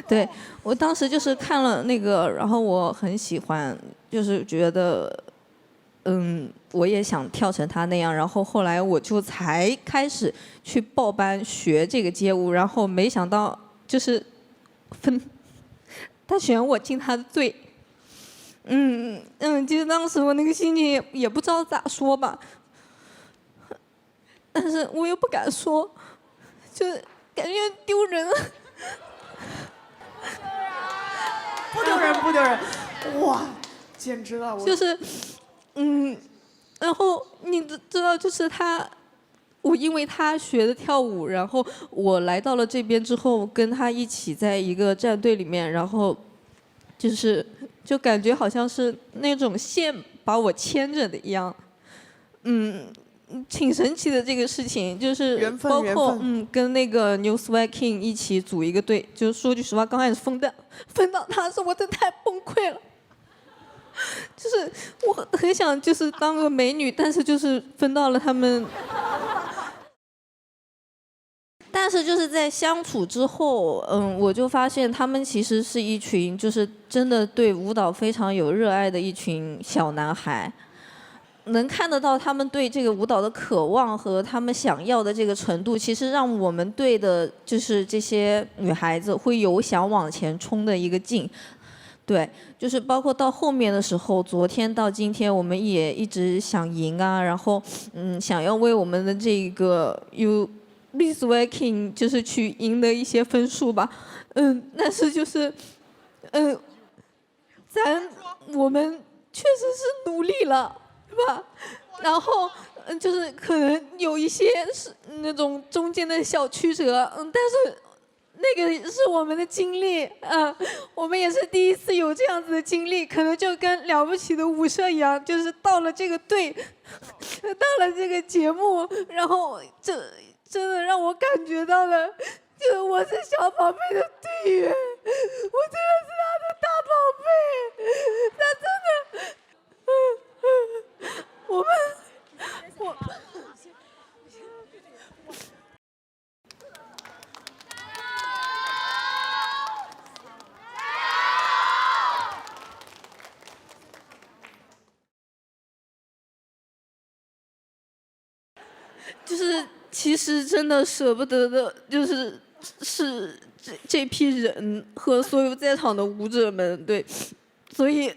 Speaker 21: 对，我当时就是看了那个，然后我很喜欢，就是觉得，我也想跳成他那样。然后后来我就才开始去报班学这个街舞，然后没想到就是他选我进他的队，其实当时我那个心情也不知道咋说吧。但是我又不敢说，就感觉丢人。
Speaker 8: 不丢人，不丢人，哇，简直了！
Speaker 21: 就是，然后你知道，就是我因为他学的跳舞，然后我来到了这边之后，跟他一起在一个战队里面，然后就感觉好像是那种线把我牵着的一样，挺神奇的这个事情，就是包括跟那个 Lee Sway King 一起组一个队，就说句实话，刚开始分到他的时候，我真的太崩溃了。就是我很想就是当个美女，但是就是分到了他们。但是就是在相处之后，我就发现他们其实是一群就是真的对舞蹈非常有热爱的一群小男孩。能看得到他们对这个舞蹈的渴望和他们想要的这个程度，其实让我们队的就是这些女孩子会有想往前冲的一个劲。对，就是包括到后面的时候，昨天到今天，我们也一直想赢啊，然后想要为我们的这个Liz Waking 就是去赢得一些分数吧，但是就是我们确实是努力了，对吧？然后就是可能有一些是那种中间的小曲折，但是那个是我们的经历，我们也是第一次有这样子的经历，可能就跟了不起的舞社一样，就是到了这个队，到了这个节目，然后这真的让我感觉到了，就我是小宝贝的队员，我真的是他的大宝贝，他真的。就是其实真的舍不得的，就是这批人和所有在场的舞者们，对，所以。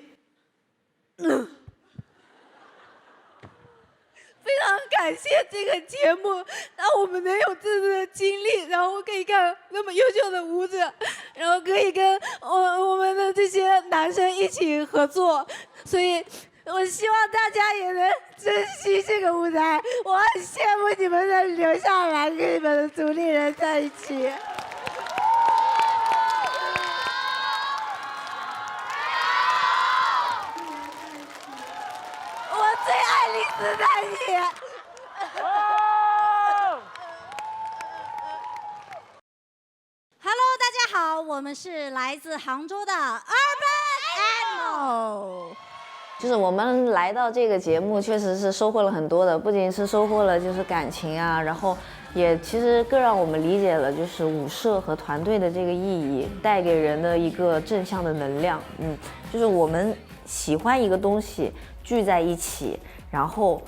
Speaker 21: 非常感谢这个节目，让我们能有这次的经历，然后可以看那么优秀的舞者，然后可以跟我们的这些男生一起合作，所以我希望大家也能珍惜这个舞台。我很羡慕你们能留下来跟你们的主理人在一起。最爱丽丝丹妮。
Speaker 2: Hello， 大家好，我们是来自杭州的 Urban Animal。
Speaker 4: 就是我们来到这个节目，确实是收获了很多的，不仅是收获了就是感情啊，然后也其实更让我们理解了就是舞社和团队的这个意义，带给人的一个正向的能量。就是我们喜欢一个东西。聚在一起，然后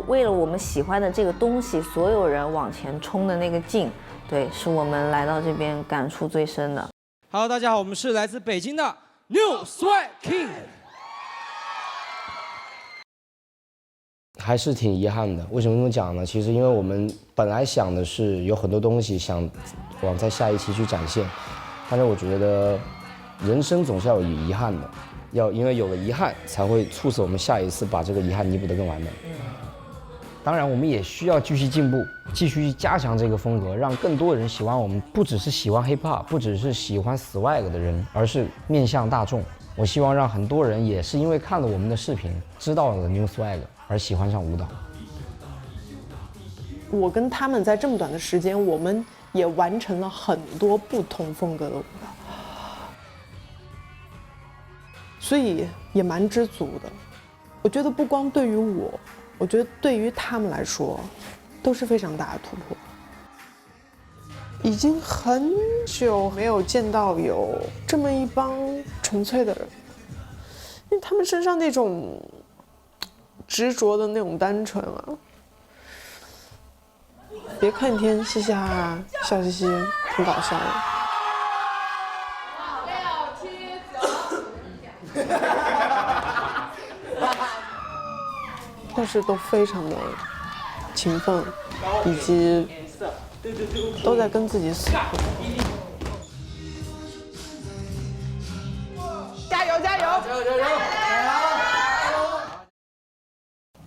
Speaker 4: 为了我们喜欢的这个东西，所有人往前冲的那个劲，对，是我们来到这边感触最深的。
Speaker 17: Hello， 大家好，我们是来自北京的 New Swag King。
Speaker 6: 还是挺遗憾的，为什么这么讲呢？其实因为我们本来想的是有很多东西想往在下一期去展现，但是我觉得人生总是要有遗憾的。因为有了遗憾，才会促使我们下一次把这个遗憾弥补得更完美。当然，我们也需要继续进步，继续加强这个风格，让更多人喜欢我们。不只是喜欢 hip hop， 不只是喜欢 swag 的人，而是面向大众。我希望让很多人也是因为看了我们的视频，知道了 New Swag 而喜欢上舞蹈。
Speaker 20: 我跟他们在这么短的时间，我们也完成了很多不同风格的舞蹈。所以也蛮知足的，我觉得不光对于我觉得对于他们来说，都是非常大的突破。已经很久没有见到有这么一帮纯粹的人，因为他们身上那种执着的那种单纯啊，别看天嘻嘻哈哈、笑嘻嘻，挺搞笑的。但是都非常的勤奋，以及都在跟自己死磕。加油加油加油加油！加油！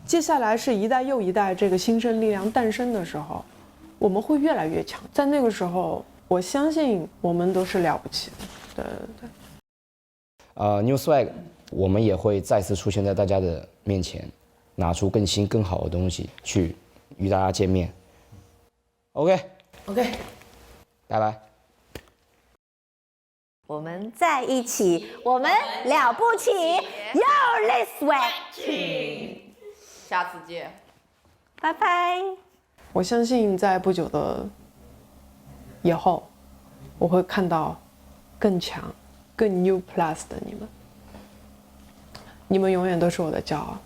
Speaker 20: 接下来是一代又一代这个新生力量诞生的时候，我们会越来越强。在那个时候，我相信我们都是了不起的。对。
Speaker 6: New Swag， 我们也会再次出现在大家的面前。拿出更新更好的东西去与大家见面。OK， 拜拜。
Speaker 4: 我们在一起，我们了不起，Yo Liz Waking，
Speaker 9: 下次见，
Speaker 4: 拜拜。
Speaker 20: 我相信在不久的以后，我会看到更强、更 New Plus 的你们。你们永远都是我的骄傲。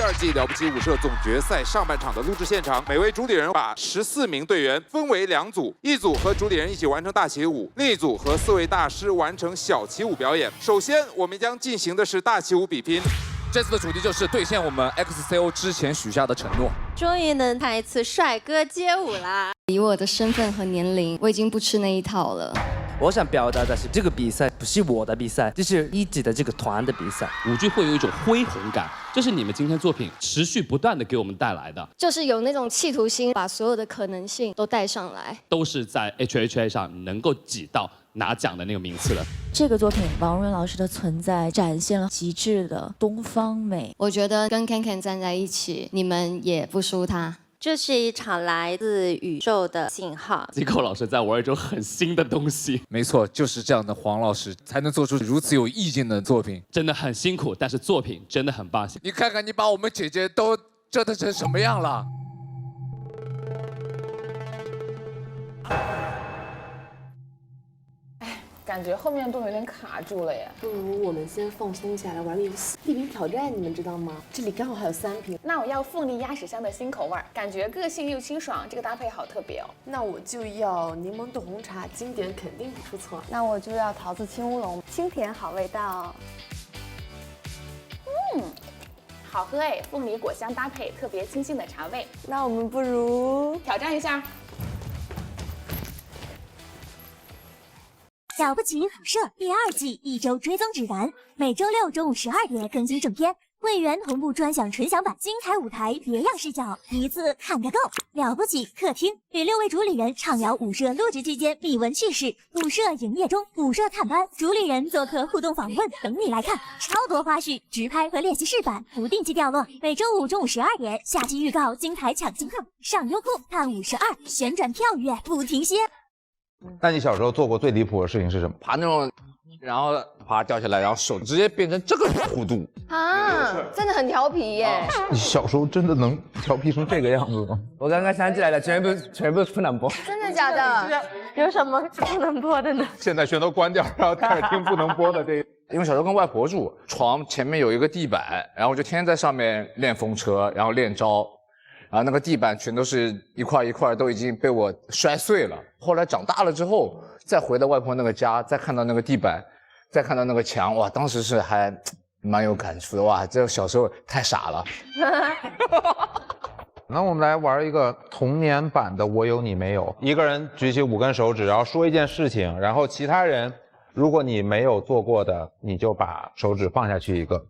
Speaker 1: 第2季了不起舞社总决赛上半场的录制现场，每位主理人把14名队员分为2组，一组和主理人一起完成大起舞，另一组和4位大师完成小起舞表演。首先，我们将进行的是大起舞比拼。
Speaker 10: 这次的主题就是兑现我们 XCO 之前许下的承诺。
Speaker 13: 终于能看一次帅哥街舞啦！
Speaker 11: 以我的身份和年龄，我已经不吃那一套了。
Speaker 5: 我想表达的是，这个比赛不是我的比赛，这是一级的这个团的比赛。
Speaker 15: 舞剧会有一种恢宏感，这是你们今天作品持续不断的给我们带来的，
Speaker 11: 就是有那种企图心，把所有的可能性都带上来，
Speaker 15: 都是在 HHA 上能够挤到拿奖的那个名次的。
Speaker 13: 这个作品，王润老师的存在展现了极致的东方美。
Speaker 11: 我觉得跟 KenKen 站在一起，你们也不输他。
Speaker 13: 这是一场来自宇宙的信号。
Speaker 15: 机构老师在玩一种很新的东西。
Speaker 10: 没错，就是这样的黄老师才能做出如此有意境的作品。
Speaker 15: 真的很辛苦，但是作品真的很棒。
Speaker 10: 你看看，你把我们姐姐都折腾成什么样了？
Speaker 9: 感觉后面都有点卡住了耶。
Speaker 16: 不如我们先放松下来玩个游戏，地名挑战，你们知道吗？这里刚好还有3瓶。
Speaker 9: 那我要凤梨鸭屎香的新口味，感觉个性又清爽，这个搭配好特别哦。
Speaker 16: 那我就要柠檬冻红茶，经典肯定不出错。
Speaker 13: 那我就要桃子青乌龙，清甜好味道。
Speaker 9: 好喝哎，凤梨果香搭配，特别清新的茶味。
Speaker 16: 那我们不如
Speaker 9: 挑战一下。
Speaker 22: 了不起舞社第2季1周追踪指南，每周6中午12点更新正片，会员同步专享纯享版，精彩舞台别样视角，一次看个够。了不起客厅与6位主理人畅聊舞社录制期间秘闻趣事，舞社营业中，舞社探班，主理人做客互动访问等你来看，超多花絮、直拍和练习示范不定期掉落。每周5中午12点，下期预告精彩抢金票，上优酷看舞社2，旋转跳跃不停歇。
Speaker 3: 那你小时候做过最离谱的事情是什么？
Speaker 10: 爬那种，然后爬掉下来，然后手直接变成这个弧度
Speaker 4: 啊，真的很调皮耶！
Speaker 3: 你小时候真的能调皮成这个样子吗？
Speaker 5: 我刚刚想起来了，全部不能播。
Speaker 4: 真的假的？
Speaker 13: 有什么不能播的呢？
Speaker 10: 现在全都关掉，然后开始听不能播的这个。因为小时候跟外婆住，床前面有一个地板，然后我就天天在上面练风车，然后练招。然后那个地板全都是一块一块，都已经被我摔碎了。后来长大了之后，再回到外婆那个家，再看到那个地板，再看到那个墙，哇，当时是还蛮有感触的。哇，这小时候太傻了。
Speaker 3: 那我们来玩一个童年版的我有你没有，一个人举起5根手指，然后说一件事情，然后其他人，如果你没有做过的，你就把手指放下去一个。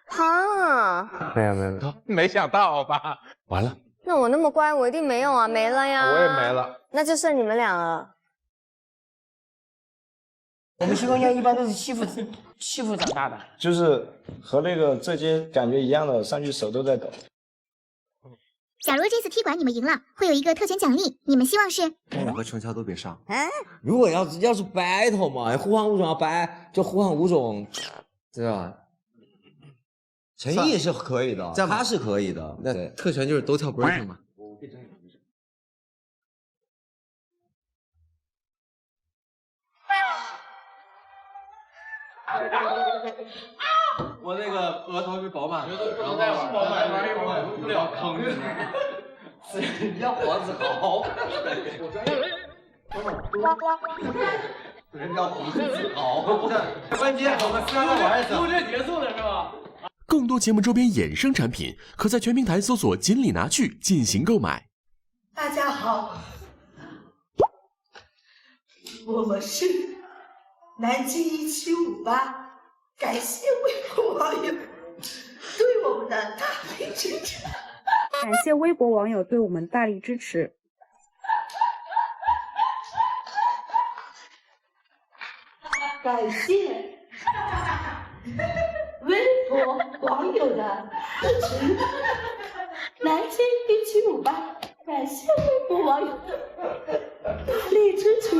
Speaker 4: 啊！
Speaker 5: 没有，
Speaker 10: 没想到吧？
Speaker 3: 完了，
Speaker 4: 那我那么乖，我一定没有啊，没了呀。
Speaker 3: 我也没了，
Speaker 4: 那就剩你们俩了。
Speaker 5: 我们新东家一般都是欺负长大的，就是和那个这些感觉一样的，上去手都在抖。
Speaker 22: 假如这次踢馆你们赢了，会有一个特权奖励，你们希望是？
Speaker 23: 我和程潇都别上。
Speaker 5: 如果要是 battle 嘛，互换物种要掰，就互换物种，对吧？
Speaker 23: 陈毅也是可以的，他是可以的。那特权就是都跳 breaking 嘛。
Speaker 5: 我那个额头是饱满的，然后不了坑着你，人家黄子豪，人家黄子豪，关键我们3个玩一次，录制结束了是吧？
Speaker 26: 更多节目周边衍生产品，可在全平台搜索“锦鲤拿去”进行购买。
Speaker 22: 大家好，我们是南京1758，感谢微博网友对我们的大力支持。
Speaker 27: 感谢微博网友对我们大力支持。
Speaker 22: 感谢微博网友的支持，南京1758，感谢微博网友的大力支持。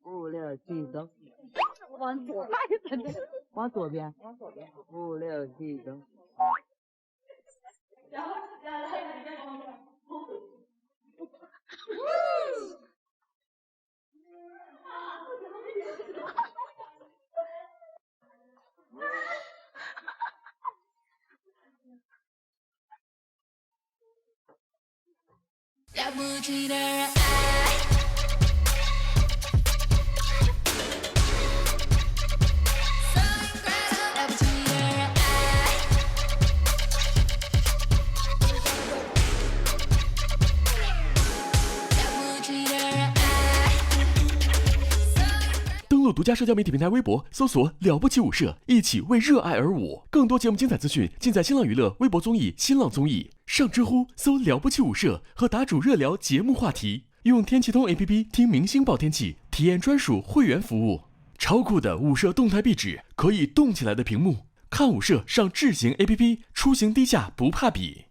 Speaker 7: 5、6、7，走。往左，往左边。往左边。5、6、7，走。然后再来一遍往左。
Speaker 22: 了不起的爱。
Speaker 26: 登录独家社交媒体平台微博，搜索“了不起舞社”，一起为热爱而舞。更多节目精彩资讯尽在新浪娱乐微博综艺、新浪综艺。上知乎搜“了不起舞社”，和答主热聊节目话题。用天气通 APP 听明星报天气，体验专属会员服务。超酷的舞社动态壁纸，可以动起来的屏幕。看舞社上智行 APP，出行低价不怕比。